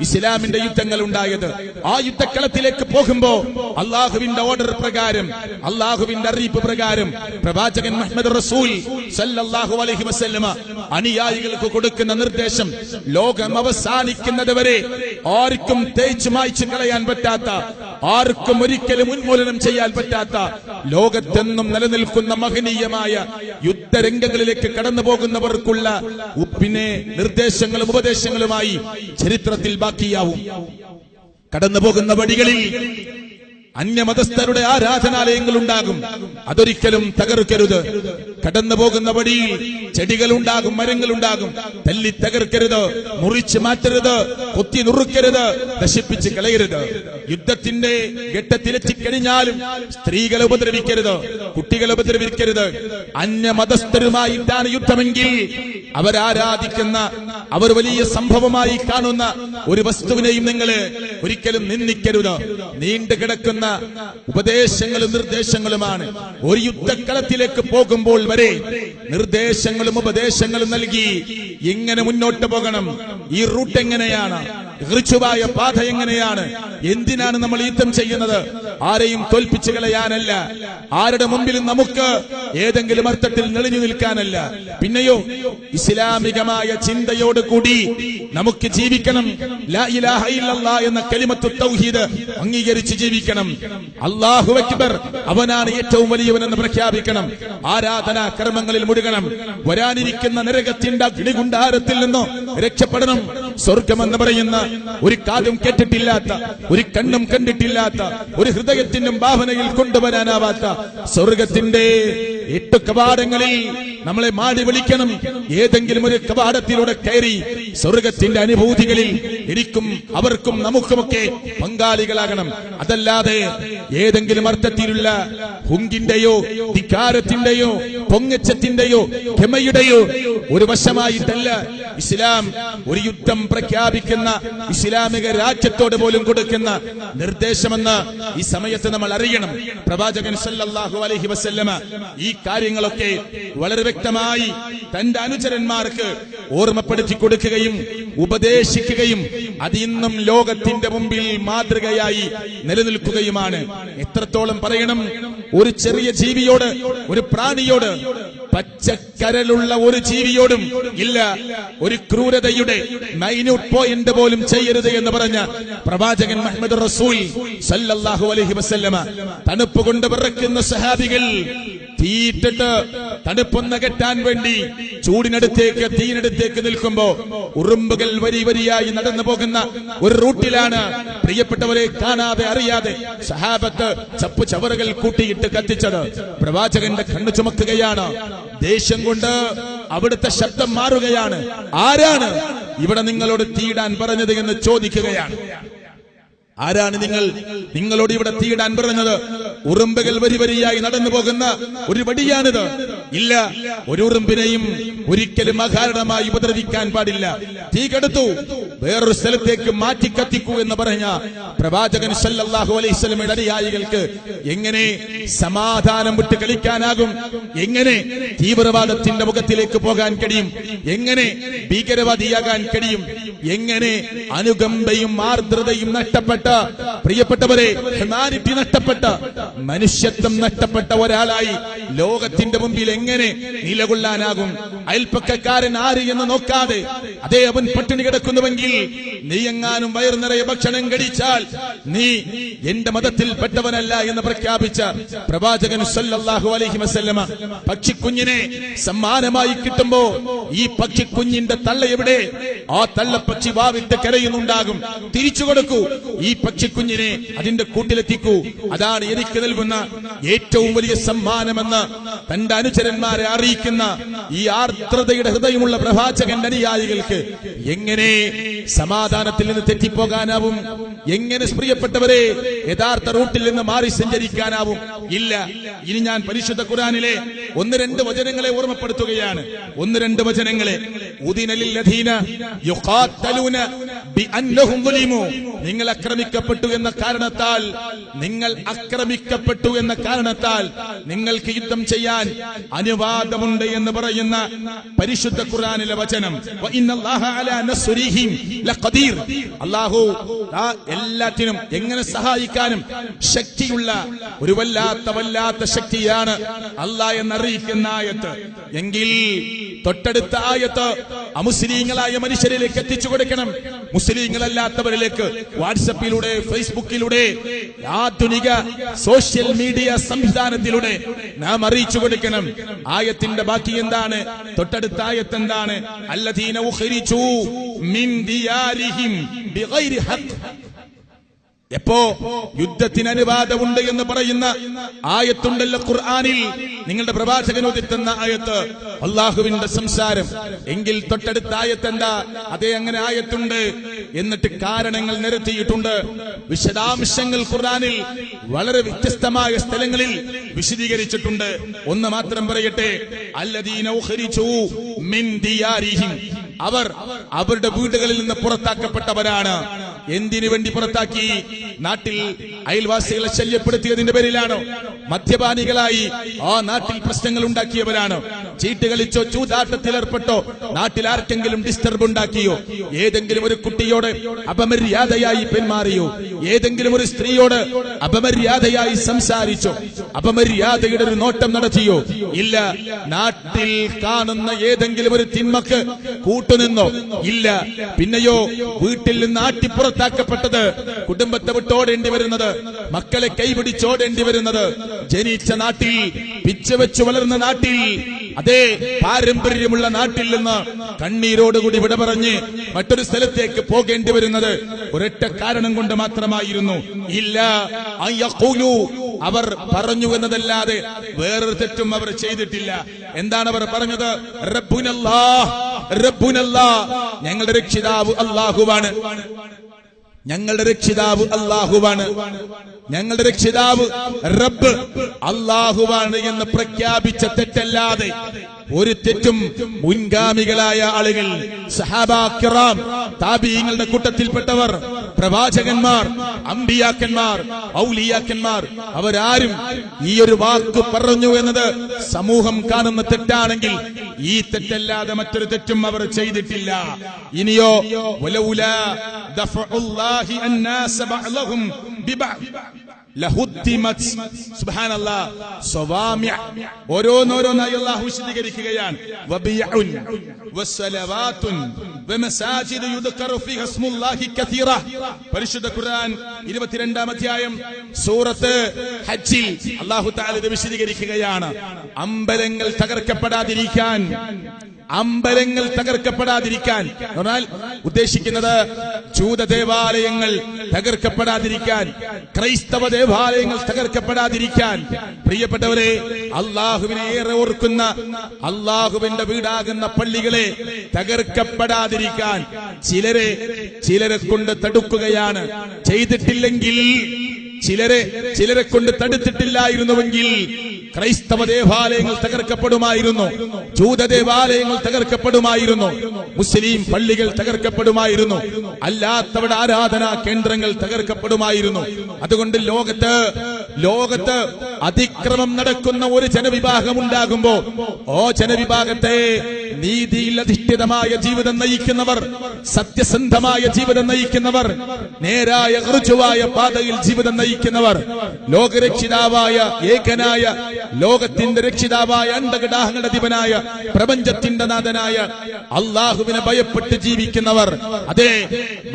[SPEAKER 1] ഇസ്ലാമിന്റെ യുദ്ധങ്ങൾ ഉണ്ടായത്. ആ യുദ്ധക്കളത്തിലേക്ക് പോകുമ്പോ അള്ളാഹുവിന്റെ ഓർഡർ പ്രകാരം, അള്ളാഹുവിന്റെ അറിയിപ്പ് പ്രകാരം പ്രവാചകൻ മുഹമ്മദ് റസൂൽ സല്ലല്ലാഹു അലൈഹി വസല്ലമ അനുയായികൾക്ക് കൊടുക്കുന്ന നിർദ്ദേശം ലോകം അവസാനിക്കുന്നത് വരെ ആർക്കും തേച്ചു മായ്ച്ചു കളയാൻ പറ്റാത്ത, ആർക്കും ഒരിക്കലും ഉന്മൂലനം ചെയ്യാൻ പറ്റാത്ത, ലോകത്തെന്നും നിലനിൽക്കുന്ന മഹനീയമായ യുദ്ധരംഗങ്ങളിലേക്ക് കടന്നു പോകുന്നവർക്കുള്ള പിന്നെ നിർദ്ദേശങ്ങളും ഉപദേശങ്ങളുമായി ചരിത്രത്തിൽ ബാക്കിയാവും. കടന്നു പോകുന്ന വഴികളിൽ അന്യമതസ്ഥരുടെ ആരാധനാലയങ്ങൾ ഉണ്ടാകും. അതൊരിക്കലും തകർക്കരുത്. കടന്നു പോകുന്ന വഴിയിൽ ചെടികളുണ്ടാകും, മരങ്ങളുണ്ടാകും. തല്ലി തകർക്കരുത്, മുറിച്ച് മാറ്റരുത്, കൊത്തി നുറുക്കരുത്, നശിപ്പിച്ച് കളയരുത്. യുദ്ധത്തിന്റെ ഘട്ടത്തിലെത്തിക്കഴിഞ്ഞാലും സ്ത്രീകളെ ഉപദ്രവിക്കരുത്, കുട്ടികളെ ഉപദ്രവിക്കരുത്. അന്യമതസ്ഥരുമായിട്ടാണ് യുദ്ധമെങ്കിൽ അവരാരാധിക്കുന്ന, അവർ വലിയ സംഭവമായി കാണുന്ന ഒരു വസ്തുവിനെയും നിങ്ങൾ ഒരിക്കലും നിന്ദിക്കരുത്. നീണ്ടു കിടക്കുന്ന ഉപദേശങ്ങളും നിർദ്ദേശങ്ങളുമാണ്. ഒരു യുദ്ധക്കളത്തിലേക്ക് പോകുമ്പോൾ വരെ നിർദ്ദേശങ്ങളും ഉപദേശങ്ങളും നൽകി എങ്ങനെ മുന്നോട്ട് പോകണം, ഈ റൂട്ട് എങ്ങനെയാണ്, ഋച്ചുവായ പാത എങ്ങനെയാണ്, എന്തിനാണ് നമ്മൾ യുദ്ധം ചെയ്യുന്നത്, ആരെയും തോൽപ്പിച്ചു കളയാനല്ല, ആരുടെ മുമ്പിലും നമുക്ക് ഏതെങ്കിലും അർത്ഥത്തിൽ നെളിഞ്ഞു നിൽക്കാനല്ല. പിന്നെയോ ഇസ്ലാമികമായ ചിന്തയോട് കൂടി നമുക്ക് ജീവിക്കണം. ലാ ഇലാഹ ഇല്ലല്ലാഹ് എന്ന കലിമത്തു തൗഹീദ് അംഗീകരിച്ച് ജീവിക്കണം. അല്ലാഹു അക്ബർ, അവനാണ് ഏറ്റവും വലിയവനെന്ന് പ്രഖ്യാപിക്കണം. ആരാധനാ കർമ്മങ്ങളിൽ മുഴുകണം. വരാനിരിക്കുന്ന നരകത്തിന്റെ അഗ്നികുണ്ഡാരത്തിൽ നിന്നോ രക്ഷപ്പെടണം. സ്വർഗമെന്ന് പറയുന്ന ഒരു കാതും കേട്ടിട്ടില്ലാത്ത, ഒരു കണ്ണും കണ്ടിട്ടില്ലാത്ത, ഒരു ഹൃദയത്തിനും ഭാവനയിൽ കൊണ്ടുവരാനാവാത്ത സ്വർഗത്തിന്റെ 8 കവാടങ്ങളിൽ നമ്മളെ മാടി വിളിക്കണം. ഏതെങ്കിലും ഒരു കവാടത്തിലൂടെ കയറി സ്വർഗത്തിന്റെ അനുഭൂതികളിൽ എനിക്കും അവർക്കും നമുക്കുമൊക്കെ പങ്കാളികളാകണം. അതല്ലാതെ ഏതെങ്കിലും അർത്ഥത്തിലുള്ള ഹുങ്കിന്റെയോ ധിക്കാരത്തിന്റെയോ പൊങ്ങച്ചത്തിന്റെയോ ക്ഷമയുടെയോ ഒരു വശമായിട്ടല്ല ഇസ്ലാം ഒരു യുദ്ധം പ്രഖ്യാപിക്കുന്ന, ഇസ്ലാമിക രാജ്യത്തോട് പോലും കൊടുക്കുന്ന നിർദ്ദേശമെന്ന് ഈ സമയത്ത് നമ്മൾ അറിയണം. പ്രവാചകൻ സല്ലല്ലാഹു അലൈഹി വസല്ലമ ഈ കാര്യങ്ങളൊക്കെ വളരെ വ്യക്തമായി തന്റെ അനുചരന്മാർക്ക് ഓർമ്മപ്പെടുത്തി കൊടുക്കുകയും ഉപദേശിക്കുകയും അത് ഇന്നും ലോകത്തിന്റെ മുമ്പിൽ മാതൃകയായി നിലനിൽക്കുകയുമാണ്. എത്രത്തോളം പറയണം, ഒരു ചെറിയ ജീവിയോട്, ഒരു പ്രാണിയോട്, പച്ചക്കരലുള്ള ഒരു ജീവിയോടും ഇല്ല ഒരു ക്രൂരതയുടെ മൈന്യൂട്ട് പോയിന്റ് പോലും ചെയ്യരുത് എന്ന് പറഞ്ഞ പ്രവാചകൻ മുഹമ്മദ് റസൂൽ സല്ലല്ലാഹു അലൈഹി വസല്ലമ തണുപ്പ് കൊണ്ട് വിറയ്ക്കുന്ന സഹാബികൾ തീറ്റിട്ട് തണുപ്പൊന്ന് കെട്ടാൻ വേണ്ടി ചൂടിനടുത്തേക്ക്, തീയിനടുത്തേക്ക് നിൽക്കുമ്പോ ഉറുമ്പുകൾ വരി വരിയായി നടന്നു പോകുന്ന ഒരു റൂട്ടിലാണ് പ്രിയപ്പെട്ടവരെ കാണാതെ അറിയാതെ സഹാബത്ത് ചപ്പു ചവറുകൾ കൂട്ടിയിട്ട് കത്തിച്ചത്. പ്രവാചകന്റെ കണ്ണു ചുമക്കുകയാണ്. ദേഷ്യം കൊണ്ട് അവിടുത്തെ ശബ്ദം മാറുകയാണ്. ആരാണ് ഇവിടെ നിങ്ങളോട് തീയിടാൻ പറഞ്ഞത് എന്ന് ചോദിക്കുകയാണ്. ആരാണ് നിങ്ങളോട് ഇവിടെ തീയിടാൻ പറഞ്ഞത്? ഉറുമ്പുകൾ വരി വരിയായി നടന്നു പോകുന്ന ഒരു വടിയാണിത്. ഇല്ല, ഒരു ഉറുമ്പിനെയും ഒരിക്കലും അകാരണമായി ഉപദ്രവിക്കാൻ പാടില്ല. തീ കെടുത്തു, വേറൊരു സ്ഥലത്തേക്ക് മാറ്റി കത്തിക്കൂ എന്ന് പറഞ്ഞ പ്രവാചകൻ സല്ലല്ലാഹു അലൈഹി വസല്ലമയുടെ അനുയായികൾക്ക് എങ്ങനെ സമാധാനം വിട്ട് കളിക്കാനാകും? എങ്ങനെ തീവ്രവാദത്തിന്റെ മുഖത്തിലേക്ക് പോകാൻ കഴിയും? എങ്ങനെ ഭീകരവാദിയാകാൻ കഴിയും? എങ്ങനെ അനുകമ്പയും ആർദ്രതയും നഷ്ടപ്പെട്ട, പ്രിയപ്പെട്ടവരെ, ഹ്യൂമാനിറ്റി നഷ്ടപ്പെട്ട, മനുഷ്യത്വം നഷ്ടപ്പെട്ട ഒരാളായി ലോകത്തിന്റെ മുമ്പിൽ എങ്ങനെ നിലകൊള്ളാനാകും? അയൽപ്പക്കക്കാരൻ ആര് എന്ന് നോക്കാതെ അതേ അവൻ പട്ടിണി കിടക്കുന്നുവെങ്കിൽ നീ എങ്ങാനും വയറു നിറയെ ഭക്ഷണം കഴിച്ചാൽ നീ എന്റെ മതത്തിൽപ്പെട്ടവനല്ല എന്ന് പ്രഖ്യാപിച്ച പ്രവാചകൻ സല്ലല്ലാഹു അലൈഹി വസല്ലമ പക്ഷിക്കുഞ്ഞിനെ സമ്മാനമായി കിട്ടുമ്പോ ഈ പക്ഷിക്കുഞ്ഞിന്റെ തള്ള എവിടെ? ആ തള്ളപ്പക്ഷി വാവിട്ട് കരയുന്നുണ്ടാകും. തിരിച്ചു കൊടുക്കൂ, ഈ പക്ഷിക്കുഞ്ഞിനെ അതിന്റെ കൂട്ടിലെത്തിക്കൂ. അതാണ് എനിക്ക് നൽകുന്ന ഏറ്റവും വലിയ സമ്മാനമെന്ന് തന്റെ അനുചരന്മാരെ അറിയിക്കുന്ന ഈ ആർദ്രതയുടെ ഹൃദയമുള്ള പ്രവാചകന്റെ അനുയായികൾക്ക് എങ്ങനെ സമാധാനത്തിൽ നിന്ന് തെറ്റിപ്പോകാനാവും? എങ്ങനെ പ്രിയപ്പെട്ടവരെ യഥാർത്ഥ റൂട്ടിൽ നിന്ന് മാറി സഞ്ചരിക്കാനാവും? ഇല്ല. ഇനി ഞാൻ പരിശുദ്ധ ഖുർആനിലെ 1-2 വചനങ്ങളെ ഓർമ്മപ്പെടുത്തുകയാണ്. 1-2 വചനങ്ങളെ. ഉദിനലില്ലദീന യുഖാതലൂന ബിഅന്നഹും ളുലിമു, നിങ്ങൾ ആക്രമിക്കപ്പെട്ടു എന്ന കാരണത്താൽ, നിങ്ങൾക്ക് യുദ്ധം ചെയ്യാൻ അനുവാദമുണ്ട് എന്ന് പറയുന്ന പരിശുദ്ധ ഖുർആനിലെ വചനം. വഇന്നല്ലാഹ അലാ നസ്രിഹിം ലഖദീർ, അല്ലാഹു എല്ലാത്തിനും എങ്ങനെ സഹായിക്കാനും ശക്തിയുള്ള ഒരു വല്ലാത്ത ശക്തിയാണ് അല്ലാഹ് എന്നറിയിക്കുന്ന ആയത്ത്. എങ്കിൽ തൊട്ടടുത്ത ആയത്ത് അമുസ്ലിങ്ങളായ മനുഷ്യരിലേക്ക് എത്തിച്ചു കൊടുക്കണം. മുസ്ലിങ്ങളല്ലാത്തവരിലേക്ക് വാട്സപ്പിലൂടെ, ഫേസ്ബുക്കിലൂടെ, ആധുനിക സോഷ്യൽ മീഡിയ സംവിധാനത്തിലൂടെ നാം അറിയിച്ചു കൊടുക്കണം. ആയത്തിന്റെ ബാക്കി എന്താണ്? തൊട്ടടുത്ത ആയത്ത് എന്താണ്? അല്ലദീന ഉഖ്രിജൂ മിൻ ദിയാരിഹിം ബിഗൈരി ഹഖ്. എപ്പോ യുദ്ധത്തിന് അനുവാദമുണ്ട് എന്ന് പറയുന്ന ആയത്തുണ്ടല്ലോ ഖുർആനിൽ, നിങ്ങളുടെ പ്രവാചകൻ ഓതിത്തുന്ന ആയത്ത്, അള്ളാഹുവിന്റെ സംസാരം എങ്കിൽ തൊട്ടടുത്ത ആയത്ത് എന്താ? അതേ, അങ്ങനെ ആയത്തുണ്ട്. എന്നിട്ട് കാരണങ്ങൾ നിരത്തിയിട്ടുണ്ട്. വിശദാംശങ്ങൾ ഖുർആനിൽ വളരെ വ്യത്യസ്തമായ സ്ഥലങ്ങളിൽ വിശദീകരിച്ചിട്ടുണ്ട്. ഒന്ന് മാത്രം പറയട്ടെ, അല്ലദീന ഉഖ്രിജൂ മിൻ ദിയാരിഹിം, അവർ അവരുടെ വീടുകളിൽ നിന്ന് പുറത്താക്കപ്പെട്ടവരാണ്. എന്തിനു വേണ്ടി പുറത്താക്കി? നാട്ടിൽ അയൽവാസികളെ ശല്യപ്പെടുത്തിയതിന്റെ പേരിലാണോ? മദ്യപാനികളായി ആ നാട്ടിൽ പ്രശ്നങ്ങൾ ഉണ്ടാക്കിയവരാണോ? ചീട്ട് കളിച്ചോ ചൂതാട്ടത്തിൽ ഏർപ്പെട്ടോ നാട്ടിൽ ആർക്കെങ്കിലും ഡിസ്റ്റർബ് ഉണ്ടാക്കിയോ? ഏതെങ്കിലും ഒരു കുട്ടിയോട് അപമര്യാദയായി പെരുമാറിയോ? ഏതെങ്കിലും ഒരു സ്ത്രീയോട് അപമര്യാദയായി സംസാരിച്ചോ? അപമര്യാദയുടെ ഒരു നോട്ടം നടത്തിയോ? ഇല്ല. നാട്ടിൽ കാണുന്ന ഏതെങ്കിലും ഒരു തിന്മക്ക് കൂട്ടുനിന്നോ? ഇല്ല. പിന്നെയോ വീട്ടിൽ നിന്ന് ആട്ടിപ്പുറത്താക്കപ്പെട്ടത്, കുടുംബത്തെ വിട്ടോടേണ്ടി വരുന്നത്, മക്കളെ കൈപിടിച്ചോടേണ്ടി വരുന്നത്, ജനിച്ച നാട്ടിൽ, പിച്ചവെച്ചു വളർന്ന നാട്ടിൽ, അതേ പാരമ്പര്യമുള്ള നാട്ടിൽ നിന്ന് കണ്ണീരോടുകൂടി വിട പറഞ്ഞ് മറ്റൊരു സ്ഥലത്തേക്ക് പോകേണ്ടി വരുന്നത് ഒരൊറ്റ കാരണം കൊണ്ട് മാത്രമായിരുന്നു. ഇല്ല അയ്യഖൂലു, അവർ പറഞ്ഞു എന്നതല്ലാതെ വേറൊരു തെറ്റും അവർ ചെയ്തിട്ടില്ല. എന്താണ് അവർ പറഞ്ഞത്? റബ്ബുനല്ലാഹ്, റബ്ബുനല്ലാഹ്, ഞങ്ങളുടെ രക്ഷിതാവ് അല്ലാഹുവാണ്, ഞങ്ങളുടെ രക്ഷിതാവ് അല്ലാഹുവാണ്, ഞങ്ങളുടെ രക്ഷിതാവ് റബ്ബ് അല്ലാഹുവാണ് എന്ന് പ്രഖ്യാപിച്ച തെറ്റല്ലാതെ ഒരു തെറ്റും മുൻഗാമികളായ ആളുകൾ, സഹാബാ കിറാം, താബീങ്ങളുടെ കൂട്ടത്തിൽപ്പെട്ടവർ, പ്രവാചകന്മാർ, അമ്പിയാക്കന്മാർ, ഔലിയാക്കന്മാർ, അവരാരും ഈ ഒരു വാക്ക് പറഞ്ഞു എന്നത് സമൂഹം കാണുന്ന തെറ്റാണെങ്കിൽ ഈ തെറ്റല്ലാതെ മറ്റൊരു തെറ്റും അവർ ചെയ്തിട്ടില്ല. ഇനിയോ വലൗലാ ദഫഉല്ലാഹി അന്നാസ ബഅലഹും ബിബഅദ് ലഹുദ്ദിമത്, സുബ്ഹാനല്ലാഹ്, സവാമിഅ, ഓരോന്നോരോന്നായി അല്ലാഹു വിശദീകരിക്കുകയാണ്. വബിയഉൻ വസ്സലവാതുൻ വമസാജിദു യുദ്കറു ഫീഹാ ഇസ്മുല്ലാഹി കസീറ. പരിശുദ്ധ ഖുർആൻ 22-ാം അധ്യായം സൂറത്ത് ഹജ്ജിൽ അല്ലാഹു തആല ഇത് വിശദീകരിക്കുകയാണ്. അമ്പലങ്ങൾ തകർക്കപ്പെടാതിരിക്കാൻ, അമ്പലങ്ങൾ തകർക്കപ്പെടാതിരിക്കാൻ എന്നാൽ ഉദ്ദേശിക്കുന്നത് ജൂത ദേവാലയങ്ങൾ തകർക്കപ്പെടാതിരിക്കാൻ, ക്രൈസ്തവ ദേവാലയങ്ങൾ തകർക്കപ്പെടാതിരിക്കാൻ. പ്രിയപ്പെട്ടവരെ, അള്ളാഹുവിനെ ഏറെ ഓർക്കുന്ന അള്ളാഹുവിന്റെ വീടാകുന്ന പള്ളികളെ തകർക്കപ്പെടാതിരിക്കാൻ ചിലരെ കൊണ്ട് തടുക്കുകയാണ്. ചെയ്തിട്ടില്ലെങ്കിൽ ചിലരെ കൊണ്ട് തടുത്തിട്ടില്ലായിരുന്നുവെങ്കിൽ ക്രൈസ്തവ ദേവാലയങ്ങൾ തകർക്കപ്പെടുമായിരുന്നു, ജൂത ദേവാലയങ്ങൾ തകർക്കപ്പെടുമായിരുന്നു, മുസ്ലിം പള്ളികൾ തകർക്കപ്പെടുമായിരുന്നു, അല്ലാത്തവരുടെ ആരാധനാ കേന്ദ്രങ്ങൾ തകർക്കപ്പെടുമായിരുന്നു. അതുകൊണ്ട് ലോകത്ത് അതിക്രമം നടക്കുന്ന ഒരു ജനവിഭാഗം ഉണ്ടാകുമ്പോ ഓ ജനവിഭാഗത്തെ നീതിയിൽ അധിഷ്ഠിതമായ ജീവിതം നയിക്കുന്നവർ, സത്യസന്ധമായ ജീവിതം നയിക്കുന്നവർ, നേരായ ഋജുവായ പാതയിൽ ജീവിതം നയിക്കുന്നവർ, ലോകരക്ഷിതാവായ ഏകനായ ലോകത്തിന്റെ രക്ഷിതാവായ അണ്ടകടാഹങ്ങളുടെ അധിപനായ പ്രപഞ്ചത്തിന്റെ നാഥനായ അള്ളാഹുവിനെ ഭയപ്പെട്ട് ജീവിക്കുന്നവർ, അതെ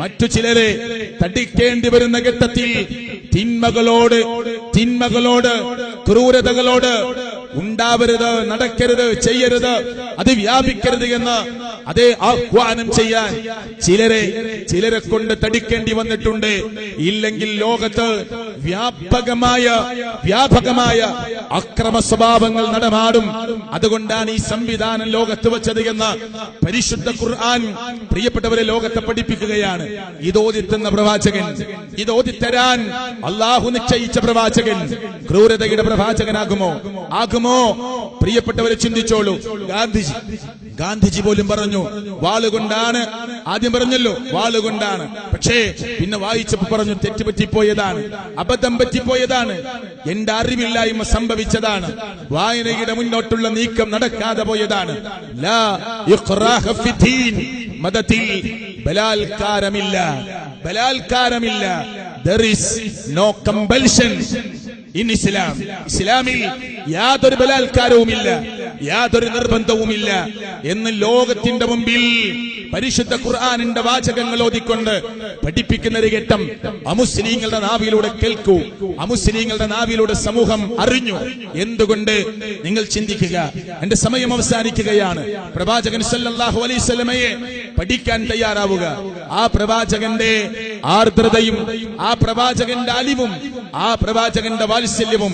[SPEAKER 1] മറ്റു ചിലരെ തടിക്കേണ്ടി വരുന്ന ഘട്ടത്തിൽ തിന്മകളോട് ക്രൂരതകളോട് ഉണ്ടാവരുത്, നടക്കരുത്, ചെയ്യരുത്, അത് വ്യാപിക്കരുത് എന്ന് അതേ ആഹ്വാനം ചെയ്യാൻ ചിലരെ കൊണ്ട് തടിക്കേണ്ടി വന്നിട്ടുണ്ട്. ഇല്ലെങ്കിൽ ലോകത്ത് വ്യാപകമായ അക്രമ സ്വഭാവങ്ങൾ നടമാടും. അതുകൊണ്ടാണ് ഈ സംവിധാനം ലോകത്ത് വെച്ചത് എന്ന് പരിശുദ്ധ ഖുർആൻ പ്രിയപ്പെട്ടവരെ ലോകത്തെ പഠിപ്പിക്കുകയാണ്. ഇതോദിത്തുന്ന പ്രവാചകൻ, ഇതോദിത്തരാൻ അള്ളാഹു നിശ്ചയിച്ച പ്രവാചകൻ ക്രൂരതയുടെ പ്രവാചകനാകുമോ? ആകുമോ? പ്രിയപ്പെട്ടവരെ ചിന്തിച്ചോളൂ. ഗാന്ധിജി പോലും പറഞ്ഞു വാളുകൊണ്ടാണ്, ആദ്യം പറഞ്ഞല്ലോ വാളുകൊണ്ടാണ്, പക്ഷേ പിന്നെ വായിച്ചപ്പോ പറഞ്ഞു തെറ്റുപറ്റിപ്പോയതാണ്, അബദ്ധം പറ്റിപ്പോയതാണ്, എന്റെ അറിവില്ലായ്മ സംഭവിച്ചതാണ്, വായനയുടെ മുന്നോട്ടുള്ള നീക്കം നടക്കാതെ പോയതാണ്. ലാ ഇഖ്റാഹ ഫിദ്ദീൻ, മതത്തിൽ ബലാത്കാരമില്ല. There is no compulsion in Islam. ഇസ്ലാമിൽ യാതൊരു ബലാത്കാരവുമില്ല, യാതൊരു നിർബന്ധവുമില്ല എന്ന് ലോകത്തിന്റെ മുമ്പിൽ പരിശുദ്ധ ഖുർആനിന്റെ വാചകങ്ങൾ ഓതിക്കൊണ്ട് പഠിപ്പിക്കുന്ന ഒരു ഘട്ടം അമുസ്ലിങ്ങളുടെ നാവിലൂടെ കേൾക്കൂ. അമുസ്ലിങ്ങളുടെ നാവിലൂടെ സമൂഹം അറിഞ്ഞു. എന്തുകൊണ്ട് നിങ്ങൾ ചിന്തിക്കുക. എന്റെ സമയം അവസാനിക്കുകയാണ്. പ്രവാചകൻ സല്ലല്ലാഹു അലൈഹി വസല്ലമയെ പഠിക്കാൻ തയ്യാറാവുക. ആ പ്രവാചകന്റെ ആർദ്രതയും ആ പ്രവാചകന്റെ അലിവും ആ പ്രവാചകന്റെ വാത്സല്യവും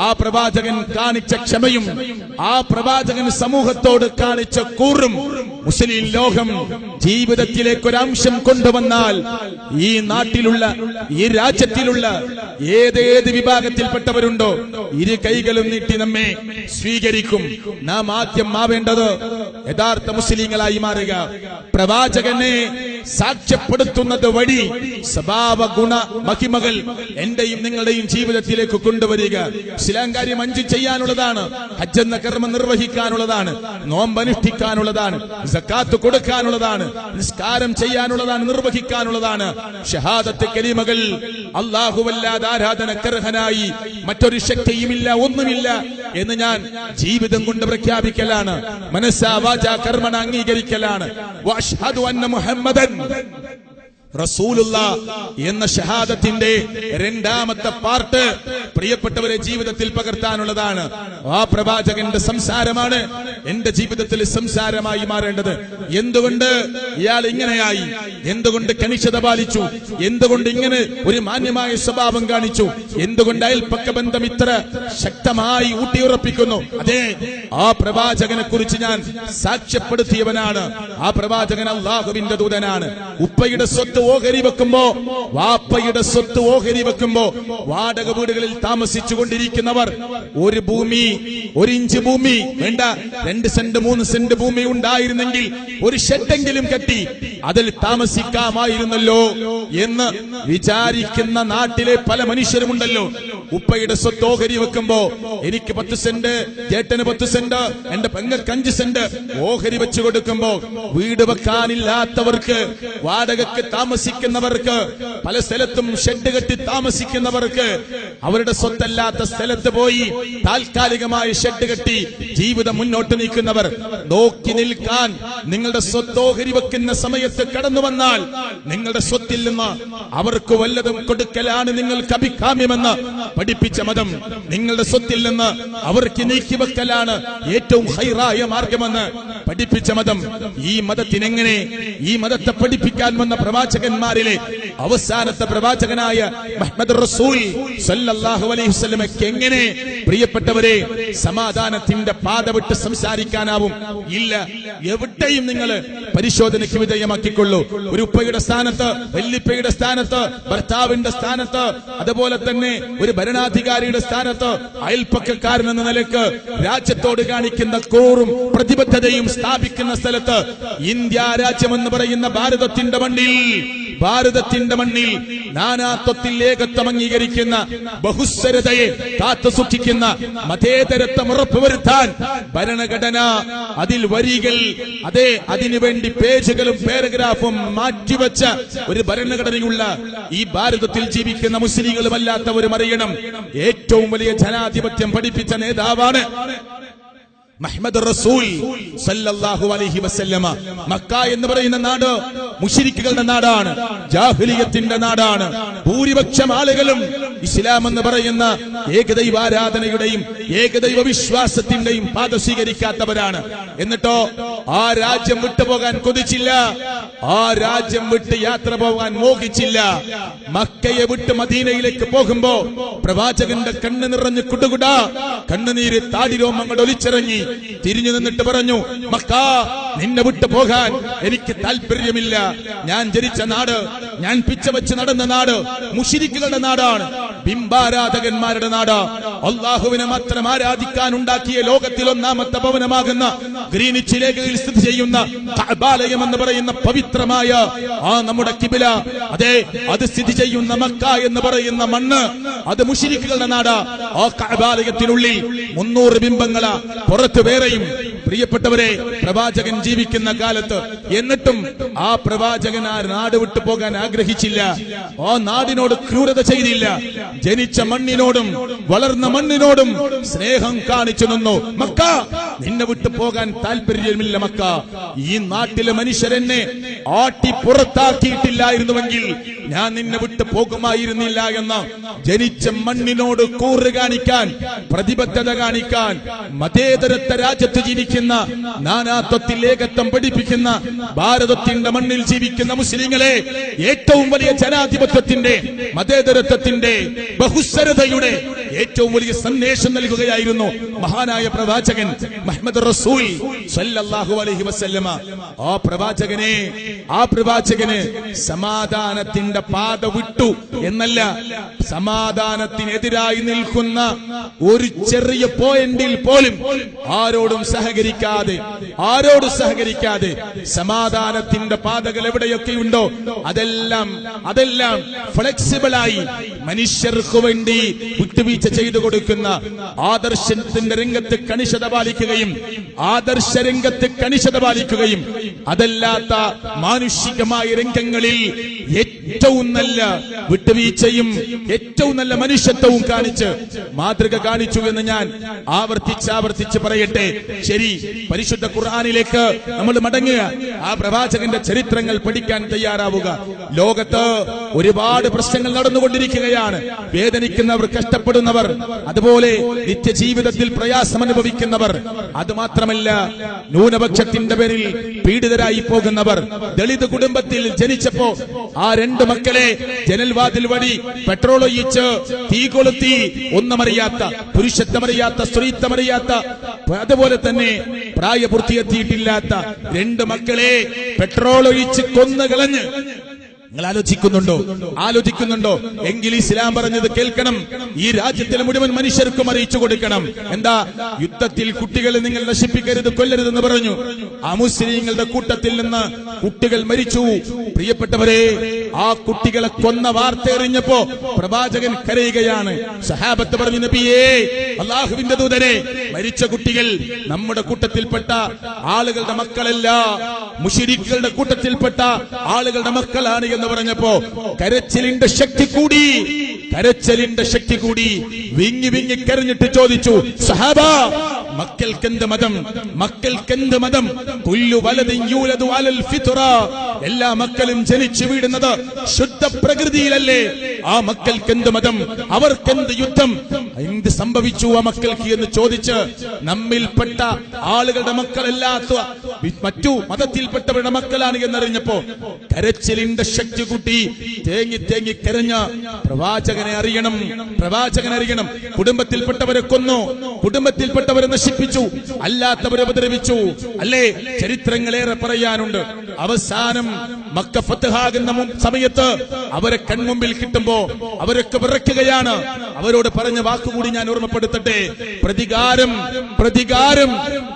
[SPEAKER 1] ആ പ്രവാചകൻ കാണിച്ച ക്ഷമയും ആ പ്രവാചകൻ സമൂഹത്തോട് കാണിച്ച കൂറും മുസ്ലിം ലോകം ജീവിതത്തിലേക്ക് ഒരംശം കൊണ്ടുവന്നാൽ ഈ നാട്ടിലുള്ള ഈ രാജ്യത്തിലുള്ള ഏതേത് വിഭാഗത്തിൽപ്പെട്ടവരുണ്ടോ ഇരു കൈകളും നീട്ടി നമ്മെ സ്വീകരിക്കും. നാം ആദ്യം ആവേണ്ടത് യഥാർത്ഥ മുസ്ലിങ്ങളായി മാറുക. പ്രവാചകനെ സാക്ഷ്യപ്പെടുത്തുന്നത് വഴി സ്വഭാവ ഗുണ മഹിമകൾ എന്റെയും നിങ്ങളുടെയും ജീവിതത്തിലേക്ക് കൊണ്ടുവരിക. ഇസ്ലാം കാര്യം 5 ചെയ്യാനുള്ളതാണ്. ഹജ്ജ് എന്ന കർമ്മം നിർവഹിക്കാനുള്ളതാണ്. നോമ്പ് അനുഷ്ഠിക്കാനുള്ളതാണ്. സക്കാത്ത് കൊടുക്കാനുള്ളതാണ്. നിസ്കാരം ചെയ്യാനുള്ളതാണ്. നിർവഹിക്കാനുള്ളതാണ്. ഷഹാദത്ത് കലിമകൾ അല്ലാഹുവല്ലാതെ ആരാധനക്കർഹനായി മറ്റൊരു ശക്തിയുമില്ല, ഒന്നുമില്ല എന്ന് ഞാൻ ജീവിതം കൊണ്ട് പ്രഖ്യാപിക്കലാണ്. മനസ്സാ വാചാ കർമ്മണ അംഗീകരിക്കലാണ്. വഅശ്ഹദു അന്ന മുഹമ്മദൻ റസൂലുള്ള എന്ന ഷഹാദത്തിന്റെ 2ാമത്തെ പാർട്ട് പ്രിയപ്പെട്ടവരെ ജീവിതത്തിൽ പകർത്താനുള്ളതാണ്. ആ പ്രവാചകന്റെ സംസാരമാണ് എന്റെ ജീവിതത്തിൽ സംസാരമായി മാറേണ്ടത്. എന്തുകൊണ്ട് ഇയാൾ ഇങ്ങനെയായി? എന്തുകൊണ്ട് കണിശത പാലിച്ചു? എന്തുകൊണ്ട് ഇങ്ങനെ ഒരു മാന്യമായ സ്വഭാവം കാണിച്ചു? എന്തുകൊണ്ട് അയൽപക്ക ബന്ധം ഇത്ര ശക്തമായി ഊട്ടിയുറപ്പിക്കുന്നു? അതെ, ആ പ്രവാചകനെ കുറിച്ച് ഞാൻ സാക്ഷ്യപ്പെടുത്തിയവനാണ്. ആ പ്രവാചകൻ അല്ലാഹുവിന്റെ ദൂതനാണ്. ഉപ്പയുടെ സ്വത്ത് ഓഹരി വെക്കുമ്പോ, വാപ്പയുടെ സ്വത്ത് ഓഹരി വെക്കുമ്പോ വാടക വീടുകളിൽ താമസിച്ചു കൊണ്ടിരിക്കുന്നവർ ഒരു ഭൂമി, 1 ഇഞ്ച് ഭൂമി വേണ്ട, 2 സെന്റ് 3 സെന്റ് ഭൂമി ഉണ്ടായിരുന്നെങ്കിൽ ഒരു ഷെഡെങ്കിലും കെട്ടി അതിൽ താമസിക്കാമായിരുന്നല്ലോ എന്ന് വിചാരിക്കുന്ന നാട്ടിലെ പല മനുഷ്യരുമുണ്ടല്ലോ. ഉപ്പയുടെ സ്വത്ത് ഓഹരി വെക്കുമ്പോ എനിക്ക് 10 സെന്റ്, ചേട്ടന് 10 സെന്റ്, എന്റെ പെങ്ങൾക്ക് 5 സെന്റ് ഓഹരി വെച്ചു കൊടുക്കുമ്പോ വീട് വെക്കാനില്ലാത്തവർക്ക്, വാടകയ്ക്ക് താമസിക്കുന്നവർക്ക്, പല സ്ഥലത്തും ഷെഡ് കെട്ടി താമസിക്കുന്നവർക്ക്, അവരുടെ സ്വത്തല്ലാത്ത സ്ഥലത്ത് പോയി താൽക്കാലികമായി ഷെഡ് കെട്ടി ജീവിതം മുന്നോട്ട് നീക്കുന്നവർ നോക്കി നിൽക്കാൻ നിങ്ങളുടെ സ്വത്ത് ഓഹരി വെക്കുന്ന സമയത്ത് കടന്നു വന്നാൽ നിങ്ങളുടെ സ്വത്തിൽ നിന്ന് അവർക്ക് വല്ലതും കൊടുക്കലാണ് നിങ്ങൾക്ക് അഭികാമ്യമെന്ന് പഠിപ്പിച്ച മതം. നിങ്ങളുടെ സ്വത്തിൽ നിന്ന് അവർക്ക് നീക്കിവെക്കലാണ് ഏറ്റവും ഹൈറായ മാർഗമെന്ന് പഠിപ്പിച്ച മതം. ഈ മതത്തിനെങ്ങനെ, ഈ മതത്തെ പഠിപ്പിക്കാൻ വന്ന പ്രവാചകന്മാരിലെ അവസാനത്തെ പ്രവാചകനായ മുഹമ്മദ് റസൂൽ സല്ലല്ലാഹു അലൈഹി വസല്ലമയ്ക്ക് എങ്ങനെ പ്രിയപ്പെട്ടവരെ സമാധാനത്തിന്റെ പാത വിട്ട് സംസാരിക്കാനാവും? ഇല്ല. എവിടെയും നിങ്ങൾ പരിശോധനയ്ക്ക് വിധേയമാക്കിക്കൊള്ളൂ. ഒരു ഉപ്പയുടെ സ്ഥാനത്ത്, വല്ലിപ്പയുടെ സ്ഥാനത്ത്, ഭർത്താവിന്റെ സ്ഥാനത്ത്, അതുപോലെ തന്നെ ഒരു ഭരണാധികാരിയുടെ സ്ഥാനത്ത്, അയൽപ്പക്കക്കാരൻ എന്ന നിലക്ക് രാജ്യത്തോട് കാണിക്കുന്ന കൂറും പ്രതിബദ്ധതയും സ്ഥാപിക്കുന്ന സ്ഥലത്ത്, ഇന്ത്യ രാജ്യമെന്ന് പറയുന്ന ഭാരതത്തിന്റെ മണ്ണിൽ നാനാത്വത്തിൽ ഏകത്വം അംഗീകരിക്കുന്ന, ബഹുസ്വരതയെ കാത്തു സൂക്ഷിക്കുന്ന, മതേതരത്വം ഉറപ്പുവരുത്താൻ ഭരണഘടന, അതിൽ വരികൾ, അതെ അതിനുവേണ്ടി പേജുകളും പാരഗ്രാഫും മാറ്റിവെച്ച ഒരു ഭരണഘടനയുള്ള ഈ ഭാരതത്തിൽ ജീവിക്കുന്ന മുസ്ലിങ്ങളും അല്ലാത്തവരും അറിയണം, ഏറ്റവും വലിയ ജനാധിപത്യം പഠിപ്പിച്ച നേതാവാണ് മുഹമ്മദ് റസൂൽ സല്ലല്ലാഹു അലൈഹി വസല്ലമ. മക്ക എന്ന് പറയുന്ന നാട് മുശ്രിക്കുകളുടെ നാടാണ്, ജാഹിലിയത്തിന്റെ നാടാണ്. ഭൂരിപക്ഷം ആളുകളും ഇസ്ലാം എന്ന് പറയുന്ന ഏകദൈവാരാധനയുടെയും ഏകദൈവ വിശ്വാസത്തിന്റെയും പാത സ്വീകരിക്കാത്തവരാണ്. എന്നിട്ടോ ആ രാജ്യം വിട്ടുപോകാൻ കൊതിച്ചില്ല, ആ രാജ്യം വിട്ട് യാത്ര പോകാൻ മോഹിച്ചില്ല. മക്കയെ വിട്ട് മദീനയിലേക്ക് പോകുമ്പോ പ്രവാചകന്റെ കണ്ണ് നിറഞ്ഞ് കുടുകുടാ കണ്ണുനീര് താടിരോമങ്ങൾ ഒലിച്ചിറങ്ങി. തിരിഞ്ഞു നിന്നിട്ട് പറഞ്ഞു, മക്ക, നിന്നെ വിട്ടു പോകാൻ എനിക്ക് താല്പര്യമില്ല. ഞാൻ ജനിച്ച നാട്, ഞാൻ പിച്ചവെച്ച് നടന്ന നാട് മുശ്രിക്കുകളുടെ നാടാണ്, ബിംബാരാധകന്മാരുടെ നാട്. അള്ളാഹുവിനെ മാത്രം ആരാധിക്കാൻ ഉണ്ടാക്കിയ ലോകത്തിൽ 1ാമത്തെ ഭവനമാകുന്ന ഗ്രീനിച്ച് രേഖയിൽ സ്ഥിതി ചെയ്യുന്ന കഅബാലയം എന്ന് പറയുന്ന പവിത്രമായ ആ നമ്മുടെ കിബില, അതെ അത് സ്ഥിതി ചെയ്യുന്ന മക്ക എന്ന് പറയുന്ന മണ്ണ്, അത് മുശ്രിക്കുകളുടെ നാട്. ആ കഅബാലയത്തിനുള്ളിൽ 300 ബിംബങ്ങളാ, പുറത്ത് വേറെയും. പ്രിയപ്പെട്ടവരെ, പ്രവാചകൻ ജീവിക്കുന്ന കാലത്ത് എന്നിട്ടും ആ പ്രവാചകൻ ആ നാട് വിട്ടു പോകാൻ ആഗ്രഹിച്ചില്ല. ആ നാടിനോട് ക്രൂരത ചെയ്തില്ല. ജനിച്ച മണ്ണിനോടും വളർന്ന മണ്ണിനോടും സ്നേഹം കാണിച്ചു നിന്നു. മക്ക നിന്നെ വിട്ടു പോകാൻ താല്പര്യമില്ല മക്ക. ഈ നാട്ടിലെ മനുഷ്യരെന്നെ ആട്ടി പുറത്താക്കിയിട്ടില്ലായിരുന്നുവെങ്കിൽ ഞാൻ നിന്നെ വിട്ടു പോകുമായിരുന്നില്ല എന്ന് ജനിച്ച മണ്ണിനോട് കൂറ് കാണിക്കാൻ, പ്രതിബദ്ധത കാണിക്കാൻ, മതേതരത്വ രാജ്യത്ത് ജീവിക്കുന്ന, നാനാത്വത്തിൽ ഏകത്വം പഠിപ്പിക്കുന്ന ഭാരതത്തിന്റെ മണ്ണിൽ ജീവിക്കുന്ന മുസ്ലിങ്ങളെ ഏറ്റവും വലിയ ജനാധിപത്യത്തിന്റെ, മതേതരത്വത്തിന്റെ, ബഹുസ്വരതയുടെ ഏറ്റവും വലിയ സന്ദേശം നൽകുകയായിരുന്നു മഹാനായ പ്രവാചകൻ മുഹമ്മദ് റസൂൽ സല്ലല്ലാഹു അലൈഹി വസല്ലമ. ആ പ്രവാചകന് സമാധാനത്തിന്റെ പാത വിട്ടു എന്നല്ല, സമാധാനത്തിനെതിരായി നിൽക്കുന്ന ഒരു ചെറിയ പോയിന്റിൽ പോലും ആരോടും സഹകരിക്കാതെ സമാധാനത്തിന്റെ പാതകൾ എവിടെയൊക്കെയുണ്ടോ അതെല്ലാം ഫ്ലെക്സിബിളായി മനുഷ്യർക്ക് വേണ്ടി വിട്ടുവീഴ്ച ചെയ്തു കൊടുക്കുന്ന ആദർശത്തിന്റെ രംഗത്ത് കണിശത പാലിക്കുകയും അതല്ലാത്ത മാനുഷികമായ രംഗങ്ങളിൽ ഏറ്റവും നല്ല വിട്ടുവീഴ്ചയും ഏറ്റവും നല്ല മനുഷ്യത്വവും കാണിച്ച് മാതൃക കാണിച്ചു എന്ന് ഞാൻ ആവർത്തിച്ച് പറയട്ടെ. ശരി, പരിശുദ്ധ ഖുർആനിലേക്ക് നമ്മൾ മടങ്ങുക, ആ പ്രവാചകന്റെ ചരിത്രങ്ങൾ പഠിക്കാൻ തയ്യാറാവുക. ലോകത്ത് ഒരുപാട് പ്രശ്നങ്ങൾ നടന്നുകൊണ്ടിരിക്കുകയാണ്. വേദനിക്കുന്നവർ, കഷ്ടപ്പെടുന്നവർ, അതുപോലെ നിത്യജീവിതത്തിൽ പ്രയാസം അനുഭവിക്കുന്നവർ, അതുമാത്രമല്ല ന്യൂനപക്ഷത്തിന്റെ പേരിൽ പീഡിതരായി പോകുന്നവർ. ദളിത് കുടുംബത്തിൽ ജനിച്ചപ്പോ ആ 2 മക്കളെ ജനൽവാതിൽ വഴി പെട്രോൾ ഒഴിച്ച് തീ കൊളുത്തി ഒന്നുമറിയാത്ത, പുരുഷത്വമറിയാത്ത, സ്ത്രീത്വമറിയാത്ത, അതുപോലെ തന്നെ പ്രായപൂർത്തിയെത്തിയിട്ടില്ലാത്ത 2 മക്കളെ പെട്രോൾ ഒഴിച്ച് കൊന്നുകളഞ്ഞ്. നിങ്ങൾ ആലോചിക്കുന്നുണ്ടോ? എങ്കിൽ ഇസ്ലാം പറഞ്ഞത് കേൾക്കണം. ഈ രാജ്യത്തിലെ മുഴുവൻ മനുഷ്യർക്കും അറിയിച്ചു കൊടുക്കണം. എന്താ? യുദ്ധത്തിൽ കുട്ടികളെ നിങ്ങൾ നശിപ്പിക്കരുത്, കൊല്ലരുതെന്ന് പറഞ്ഞു. അമുസ്ലിങ്ങളുടെ കൂട്ടത്തിൽ നിന്ന് കുട്ടികൾ മരിച്ചു. പ്രിയപ്പെട്ടവരെ, ആ കുട്ടികളെ കൊന്ന വാർത്ത എറിഞ്ഞപ്പോ പ്രവാചകൻ കരയുകയാണ്. സഹാബത്ത് പറഞ്ഞു, നബിയേ, അല്ലാഹുവിന്റെ ദൂതനെ, മരിച്ച കുട്ടികൾ നമ്മുടെ കൂട്ടത്തിൽപ്പെട്ട ആളുകളുടെ മക്കളല്ല, മുശ്രിക്കുകളുടെ കൂട്ടത്തിൽപ്പെട്ട ആളുകളുടെ മക്കളാണ് എന്ന് പറഞ്ഞപ്പോ കരച്ചിലിന്റെ ശക്തി കൂടി വിങ്ങി കരഞ്ഞിട്ട് ചോദിച്ചു, സഹാബ, മക്കൾക്കെന്ത് മതം? കുല്ലു വലദിൻ യൂലദു അലൽ ഫിത്ര, എല്ലാ മക്കളും ജനിച്ചു വീഴുന്നത് ശുദ്ധ പ്രകൃതിയിലല്ലേ? ആ മക്കൾക്കെന്ത് മതം? അവർക്കെന്ത് യുദ്ധം? എന്ത് സംഭവിച്ചു ആ മക്കൾക്ക് എന്ന് ചോദിച്ച് നമ്മിൽപ്പെട്ട ആളുകളുടെ മക്കളല്ലാത്ത മറ്റു മതത്തിൽപ്പെട്ടവരുടെ മക്കളാണ് എന്നറിഞ്ഞപ്പോ കരച്ചിലിന്റെ ശക്തി കൂട്ടി തേങ്ങി കരഞ്ഞ പ്രവാചകനെ അറിയണം. കുടുംബത്തിൽപ്പെട്ടവരെ കൊന്നു, കുടുംബത്തിൽപ്പെട്ടവരെ നശിപ്പിച്ചു, അല്ലാത്തവരെ ഉപദ്രവിച്ചു. അല്ലേ? ചരിത്രങ്ങളേറെ പറയാനുണ്ട്. അവസാനം മക്ക ഫത്ഹാകുന്ന സമയത്ത് അവരെ കൺമുമ്പിൽ കിട്ടുമ്പോ അവരൊക്കെ വിറയ്ക്കുകയാണ്. അവരോട് പറഞ്ഞ വാക്കുകൂടി ഞാൻ ഓർമ്മപ്പെടുത്തട്ടെ. പ്രതികാരം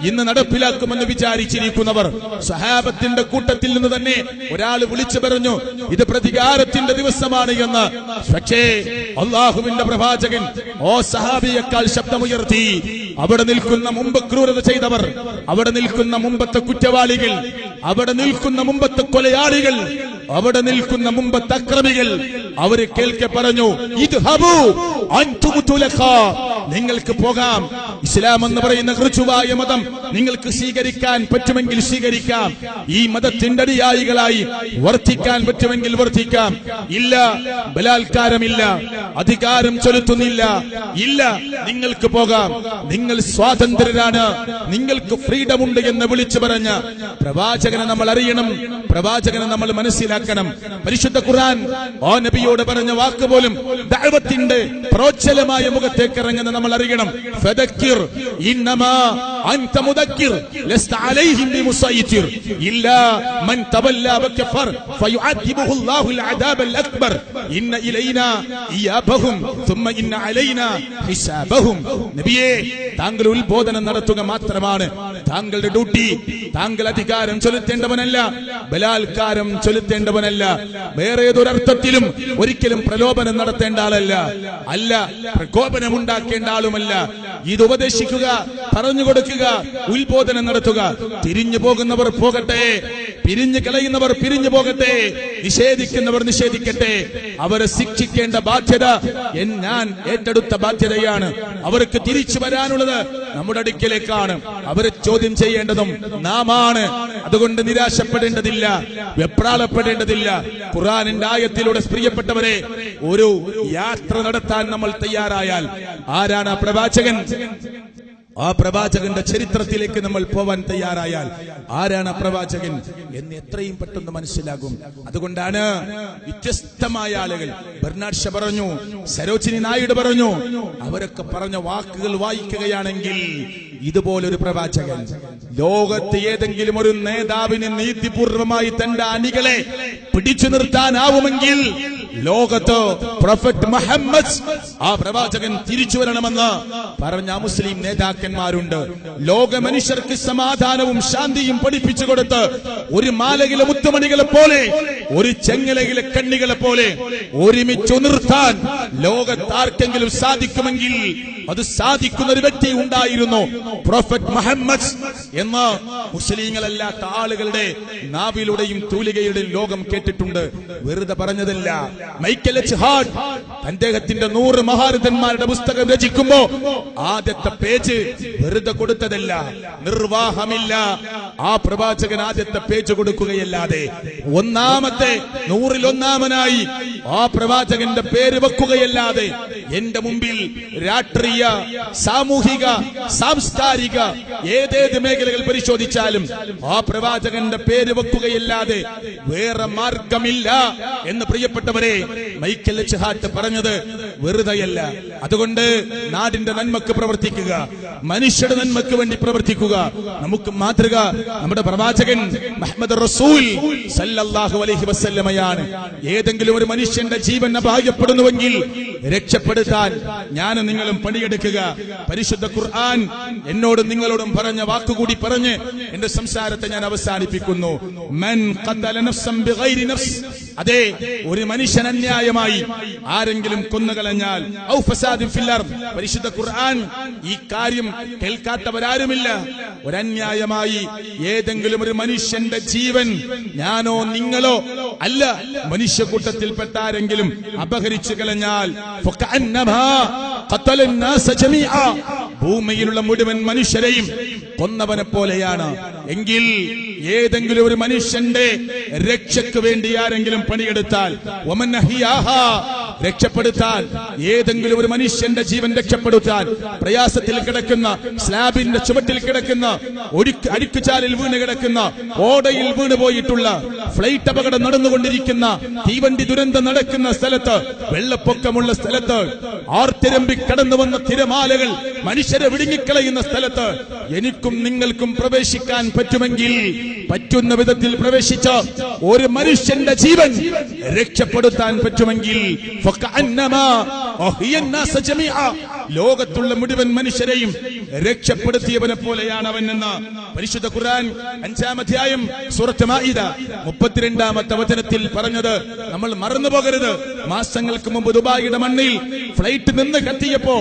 [SPEAKER 1] ഇന്ന് നടപ്പിലാക്കുമെന്ന് വിചാരിച്ചിരിക്കുന്നവർ, സഹാബത്തിന്റെ കൂട്ടത്തിൽ നിന്ന് തന്നെ ഒരാൾ വിളിച്ചു പറഞ്ഞു, ഇത് പ്രതികാരത്തിന്റെ ദിവസമാണ് എന്ന്. പക്ഷേ അല്ലാഹുവിന്റെ പ്രവാചകൻ ഓ സഹാബിയേക്കാൾ ശബ്ദമുയർത്തി. അവിടെ നിൽക്കുന്ന മുമ്പ് ക്രൂരത ചെയ്തവർ, അവിടെ നിൽക്കുന്ന മുമ്പത്തെ കുറ്റവാളികൾ, അവിടെ നിൽക്കുന്ന മുമ്പത്തെ കൊലയാളികൾ, അവിടെ നിൽക്കുന്ന മുമ്പത്തെ അക്രമികൾ, അവര് കേൾക്കെ പറഞ്ഞു, ഇദ്ഹബൂ അൻതും തുലഖാ, നിങ്ങൾക്ക് പോകാം. ഇസ്ലാം എന്ന് പറയുന്ന ഋജുവായ മതം നിങ്ങൾക്ക് സ്വീകരിക്കാൻ പറ്റുമെങ്കിൽ സ്വീകരിക്കാം. ഈ മതത്തിന്റെ അനുയായികളായി വർത്തിക്കാൻ പറ്റുമെങ്കിൽ വർത്തിക്കാം. ഇല്ല, ബലാത്കാരമില്ല, അധികാരം ചെലുത്തുന്നില്ല, ഇല്ല, നിങ്ങൾക്ക് പോകാം, നിങ്ങൾ സ്വാതന്ത്ര്യരാണ്, നിങ്ങൾക്ക് ഫ്രീഡം ഉണ്ട് എന്ന് വിളിച്ചു പറഞ്ഞ പ്രവാചകനെ നമ്മൾ അറിയണം, പ്രവാചകനെ നമ്മൾ മനസ്സിലാക്കണം. പരിശുദ്ധ ഖുർആൻ ആ നബിയോട് പറഞ്ഞ വാക്ക് പോലും ദഅവത്തിന്റെ പ്രോജ്വലമായ മുഖത്തേക്ക് ഇറങ്ങുന്ന നമ്മൾ അറിയണം. ഫദക്കിർ ഇന്നമാ അൻത മുദക്കിർ ലസ്ത അലൈഹിം ബിമുസൈതിർ ഇല്ലാ മൻ തവല്ല വകഫർ ഫയുഅദിബുഹു അല്ലാഹുൽ അദാബൽ അക്ബർ ഇന്ന ഇലൈനാ ഇയാബഹും ثم ഇന്ന അലൈനാ ഹിസാബഹും. നബിയേ, താങ്കൾ ഉത്ബോധനം നടത്തുക മാത്രമാണ് താങ്കളുടെ ഡ്യൂട്ടി. താങ്കൾ അധികാരം ചെലുത്തേണ്ടവനല്ല, ബലാത്കാരം ചെലുത്തേണ്ടവനല്ല, വേറെ ഏതൊരർത്ഥത്തിലും ഒരിക്കലും പ്രലോഭനം നടത്തേണ്ട ആളല്ല, പ്രകോപനം ഉണ്ടാക്കേണ്ട ആളുമല്ല. ഇത് ഉപദേശിക്കുക, പറഞ്ഞു കൊടുക്കുക, ഉത്ബോധനം നടത്തുക. തിരിഞ്ഞു പോകുന്നവർ പോകട്ടെ, പിരിഞ്ഞു കളയുന്നവർ പിരിഞ്ഞു പോകട്ടെ, നിഷേധിക്കുന്നവർ നിഷേധിക്കട്ടെ. അവരെ ശിക്ഷിക്കേണ്ട ബാധ്യത ഞാൻ ഏറ്റെടുത്ത ബാധ്യതയാണ്. അവർക്ക് തിരിച്ചു വരാനുള്ളത് നമ്മുടെ അടുക്കിലേക്കാണ്. അവരെ ചോദ്യം ചെയ്യേണ്ടതും നാമാണ്. അതുകൊണ്ട് നിരാശപ്പെടേണ്ടതില്ല, വെപ്രാളപ്പെടേണ്ടതില്ല. ഖുർആനിന്റെ ആയത്തിലൂടെ പ്രിയപ്പെട്ടവരെ, ഒരു യാത്ര നടത്താൻ നമ്മൾ തയ്യാറായാൽ ആരാണ് ആ പ്രവാചകൻ? ആ പ്രവാചകന്റെ ചരിത്രത്തിലേക്ക് നമ്മൾ പോവാൻ തയ്യാറായാൽ ആരാണ് ആ പ്രവാചകൻ എന്ന് എത്രയും പെട്ടെന്ന് മനസ്സിലാകും. അതുകൊണ്ടാണ് വ്യത്യസ്തമായ ആളുകൾ, ബെർണാഡ് ഷാ പറഞ്ഞു, സരോജിനി നായിഡു പറഞ്ഞു, അവരൊക്കെ പറഞ്ഞ വാക്കുകൾ വായിക്കുകയാണെങ്കിൽ ഇതുപോലൊരു പ്രവാചകൻ ലോകത്ത് ഏതെങ്കിലും ഒരു നേതാവിന് നീതിപൂർവമായി തന്റെ അണികളെ പിടിച്ചു നിർത്താനാവുമെങ്കിൽ ലോകത്ത് പ്രൊഫറ്റ് മുഹമ്മദ്, ആ പ്രവാചകൻ തിരിച്ചു വരണമെന്ന് പറഞ്ഞ മുസ്ലിം നേതാക്കന്മാരുണ്ട്. ലോക മനുഷ്യർക്ക് സമാധാനവും ശാന്തിയും പഠിപ്പിച്ചു കൊടുത്ത് ഒരു മാലയിലെ മുത്തുമണികളെ പോലെ, ഒരു ചെങ്ങലയിലെ കണ്ണികളെ പോലെ ഒരുമിച്ചു നിർത്താൻ ലോകത്താർക്കെങ്കിലും സാധിക്കുമെങ്കിൽ അത് സാധിക്കുന്ന ഒരു വ്യക്തി ഉണ്ടായിരുന്നു, പ്രൊഫറ്റ് മുഹമ്മദ് എന്ന് മുസ്ലിങ്ങളല്ലാത്ത ആളുകളുടെ നാവിലൂടെയും തൂലികയുടെയും ലോകം കേട്ടിട്ടുണ്ട്. വെറുതെ പറഞ്ഞതല്ല. മൈക്കൽ എച്ച് ഹാർട്ട് അദ്ദേഹത്തിന്റെ 100 മഹാരഥന്മാരുടെ പുസ്തകം രചിക്കുമ്പോ ആദ്യത്തെ പേജ് വെറുതെ കൊടുത്തതല്ല, നിർവാഹമില്ല. ആ പ്രവാചകൻ ആദ്യത്തെ പേജ് കൊടുക്കുകയല്ലാതെ ഒന്നാമത്തെ 100-ൽ ഒന്നാമനായി ആ പ്രവാചകന്റെ പേര് വെക്കുകയല്ലാതെ എന്റെ മുമ്പിൽ രാഷ്ട്രീയ, സാമൂഹിക, സാംസ്കാരിക ഏതേത് മേഖലകൾ പരിശോധിച്ചാലും ആ പ്രവാചകന്റെ പേര് വെക്കുകയല്ലാതെ വേറെ മാർഗമില്ല എന്ന് പ്രിയപ്പെട്ടവരെ മൈക്കൽ എച്ച് ഹാർട്ട് പറഞ്ഞത് വെറുതെയല്ല. അതുകൊണ്ട് നാടിന്റെ നന്മക്ക് പ്രവർത്തിക്കുക, മനുഷ്യരുടെ നന്മക്ക് വേണ്ടി പ്രവർത്തിക്കുക. നമുക്ക് മാതൃക നമ്മുടെ പ്രവാചകൻ മുഹമ്മദ് റസൂൽ സല്ലല്ലാഹു അലൈഹി വസല്ലമയാണ്. ഏതെങ്കിലും ഒരു മനുഷ്യന്റെ ജീവൻ അപായപ്പെടുന്നുവെങ്കിൽ രക്ഷപ്പെടുത്താൻ ഞാനും നിങ്ങളും പണിയെടുക്കുക. പരിശുദ്ധ ഖുർആൻ എന്നോടും നിങ്ങളോടും പറഞ്ഞ വാക്കുകൂടി പറഞ്ഞ് എന്റെ സംസാരത്തെ ഞാൻ അവസാനിപ്പിക്കുന്നു. മൻ ഖതല നഫ്സൻ ബിഗൈരി നഫ്സ്, അതെ, ഒരു മനുഷ്യൻ അന്യായമായി ആരെങ്കിലും കൊന്നുകളഞ്ഞാൽ, ഔ ഫസാദിൻ ഫിൽ അർദ്, പരിശുദ്ധ ഖുർആൻ ഈ കാര്യം കേൾക്കാത്തവരാരുമില്ല. ഒരന്യായമായി ഏതെങ്കിലും ഒരു മനുഷ്യന്റെ ജീവൻ ഞാനോ നിങ്ങളോ അല്ല മനുഷ്യക്കൂട്ടത്തിൽപ്പെട്ട ആരെങ്കിലും അപഹരിച്ചു കളഞ്ഞാൽ ഫകഅന്നമാ ഖതലൻ നാസ ജമീഅ, ഭൂമിയിലുള്ള മുഴുവൻ മനുഷ്യരെയും കൊന്നവനെ പോലെയാണ്. എങ്കിൽ ഏതെങ്കിലും ഒരു മനുഷ്യന്റെ രക്ഷയ്ക്ക് വേണ്ടി ആരെങ്കിലും പണിയെടുത്താൽ, വമൻ അഹ്യാഹാ, രക്ഷപ്പെടുത്താൻ, ഏതെങ്കിലും ഒരു മനുഷ്യന്റെ ജീവൻ രക്ഷപ്പെടുത്താൻ, പ്രയാസത്തിൽ കിടക്കുന്ന, സ്ലാബിന്റെ ചുവട്ടിൽ കിടക്കുന്ന, അഴുക്കുചാലിൽ വീണ് കിടക്കുന്ന, ഓടയിൽ വീണ് പോയിട്ടുള്ള, ഫ്ലൈറ്റ് അപകടം നടന്നുകൊണ്ടിരിക്കുന്ന, തീവണ്ടി ദുരന്തം നടക്കുന്ന സ്ഥലത്ത്, വെള്ളപ്പൊക്കമുള്ള സ്ഥലത്ത്, ആർത്തിരമ്പി കടന്നു വന്ന തിരമാലകൾ മനുഷ്യരെ വിഴുങ്ങിക്കളയുന്ന സ്ഥലത്ത് എനിക്കും നിങ്ങൾക്കും പ്രവേശിക്കാൻ പറ്റുമെങ്കിൽ, പറ്റുന്ന വിധത്തിൽ പ്രവേശിച്ച ഒരു മനുഷ്യന്റെ ജീവൻ രക്ഷപ്പെടുത്താൻ പറ്റുമെങ്കിൽ ലോകത്തുള്ള മുഴുവൻ മനുഷ്യരെയും രക്ഷപ്പെടുത്തിയവനെ പോലെയാണ് അവൻ എന്ന് പരിശുദ്ധ ഖുർആൻ 5-ാം അധ്യായം സൂറത്ത് മാഇദ 32-ാമത്തെ വചനത്തിൽ പറഞ്ഞത് നമ്മൾ മറന്നുപോകരുത്. മാസങ്ങൾക്ക് മുമ്പ് ദുബായിയുടെ മണ്ണിൽ ഫ്ലൈറ്റ് നിന്ന് കത്തിയപ്പോ,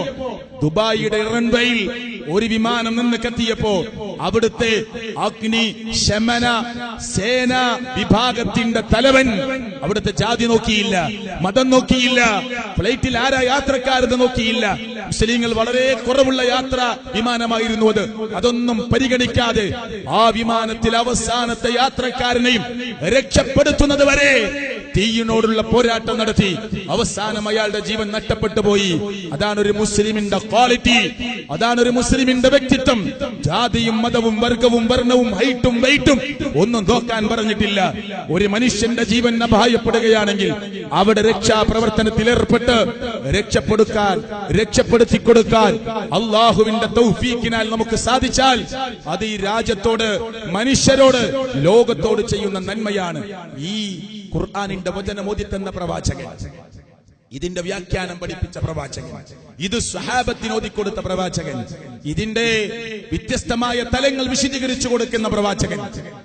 [SPEAKER 1] ദുബായിയുടെ റൺവേയിൽ ഒരു വിമാനം നിന്ന് കത്തിയപ്പോ അവിടുത്തെ അഗ്നി ശമന സേന വിഭാഗത്തിന്റെ തലവൻ അവിടുത്തെ ജാതി നോക്കിയില്ല, മതം നോക്കിയില്ല, ഫ്ലൈറ്റിൽ ആരാ യാത്രക്കാരെന്ന് നോക്കിയില്ല. മുസ്ലിങ്ങൾ വളരെ കുറവുള്ള യാത്ര വിമാനമായിരുന്നു അത്. അതൊന്നും പരിഗണിക്കാതെ ആ വിമാനത്തിൽ അവസാനത്തെ യാത്രക്കാരനെയും രക്ഷപ്പെടുത്തുന്നത് വരെ തീയിനോടുള്ള പോരാട്ടം നടത്തി. അവസാനം അയാളുടെ ജീവൻ നഷ്ടപ്പെട്ടു പോയി. അതാണ് ഒരു മുസ്ലിമിന്റെ ക്വാളിറ്റി, അതാണ് ഒരു മുസ്ലിമിന്റെ വ്യക്തിത്വം. ജാതിയും മതവും വർഗവും വർണ്ണവും ഹൈറ്റും വെയിറ്റും ഒന്നും നോക്കാൻ പറഞ്ഞിട്ടില്ല. ഒരു മനുഷ്യന്റെ ജീവൻ അപായപ്പെടുകയാണെങ്കിൽ അവിടെ രക്ഷാപ്രവർത്തനത്തിൽ ഏർപ്പെട്ട് രക്ഷപ്പെടുത്തി കൊടുക്കാൻ അള്ളാഹുവിന്റെ തൗഫീഖിനാൽ നമുക്ക് സാധിച്ചാൽ അത് ഈ രാജ്യത്തോട്, മനുഷ്യരോട്, ലോകത്തോട് ചെയ്യുന്ന നന്മയാണ്. ഈ ഖുർആനിന്റെ വചനം ഓതി തന്ന പ്രവാചകൻ ഇതിന്റെ വ്യാഖ്യാനം പഠിപ്പിച്ച പ്രവാചകൻ, ഇത് സ്വഹാബത്തിന് ഓതിക്കൊടുത്ത പ്രവാചകൻ, ഇതിന്റെ വ്യത്യസ്തമായ തലങ്ങൾ വിശദീകരിച്ചു കൊടുക്കുന്ന പ്രവാചകൻ.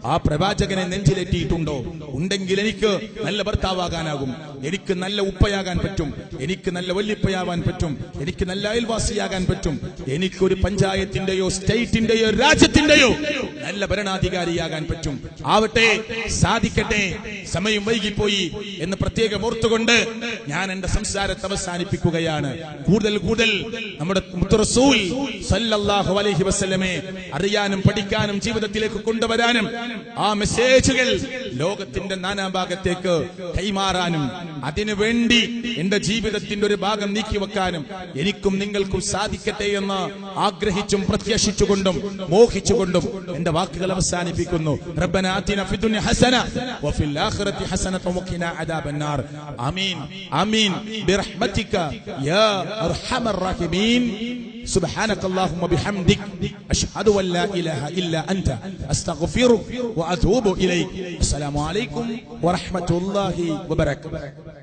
[SPEAKER 1] ആ പ്രവാചകനെ നെഞ്ചിലേറ്റിയിട്ടുണ്ടോ? ഉണ്ടെങ്കിൽ എനിക്ക് നല്ല ഭർത്താവാകാനാകും, എനിക്ക് നല്ല ഉപ്പയാകാൻ പറ്റും, എനിക്ക് നല്ല വല്യപ്പയാവാൻ പറ്റും, എനിക്ക് നല്ല അയൽവാസിയാകാൻ പറ്റും, എനിക്കൊരു പഞ്ചായത്തിന്റെയോ സ്റ്റേറ്റിന്റെയോ രാജ്യത്തിന്റെയോ നല്ല ഭരണാധികാരിയാകാൻ പറ്റും. ആവട്ടെ, സാധിക്കട്ടെ. സമയം വൈകിപ്പോയി എന്ന് പ്രത്യേകം ഓർത്തുകൊണ്ട് ഞാൻ എന്റെ സംസാരത്തെ അവസാനിപ്പിക്കുകയാണ്. കൂടുതൽ നമ്മുടെ മുത്ത് റസൂൽ സല്ലല്ലാഹു അലൈഹി വസല്ലമയെ അറിയാനും പഠിക്കാനും ജീവിതത്തിലേക്ക് കൊണ്ടുവരാനും ആ മെസ്സേജുകൾ ലോകത്തിന്റെ നാനാഭാഗത്തേക്ക് കൈമാറാനും അതിനുവേണ്ടി എന്റെ ജീവിതത്തിന്റെ ഒരു ഭാഗം നീക്കിവെക്കാനും എനിക്കും നിങ്ങൾക്കും സാധിക്കട്ടെ എന്ന് ആഗ്രഹിച്ചും പ്രത്യാശിച്ചുകൊണ്ടും മോഹിച്ചുകൊണ്ടും എന്റെ വാക്കുകൾ അവസാനിപ്പിക്കുന്നു. റബ്ബനാ ആതിനാ ഫിദ്ദുനിയ ഹസന വഫിൽ ആഖിറതി ഹസനത വഖിനാ അദാബന്നാർ. ആമീൻ ആമീൻ ബിറഹ്മതിക യാ അർഹമർ റഹീമീൻ. سبحانك اللهم وبحمدك أشهد أن لا إله إلا أنت أستغفرك وأتوب إليك. السلام عليكم ورحمة الله وبركاته.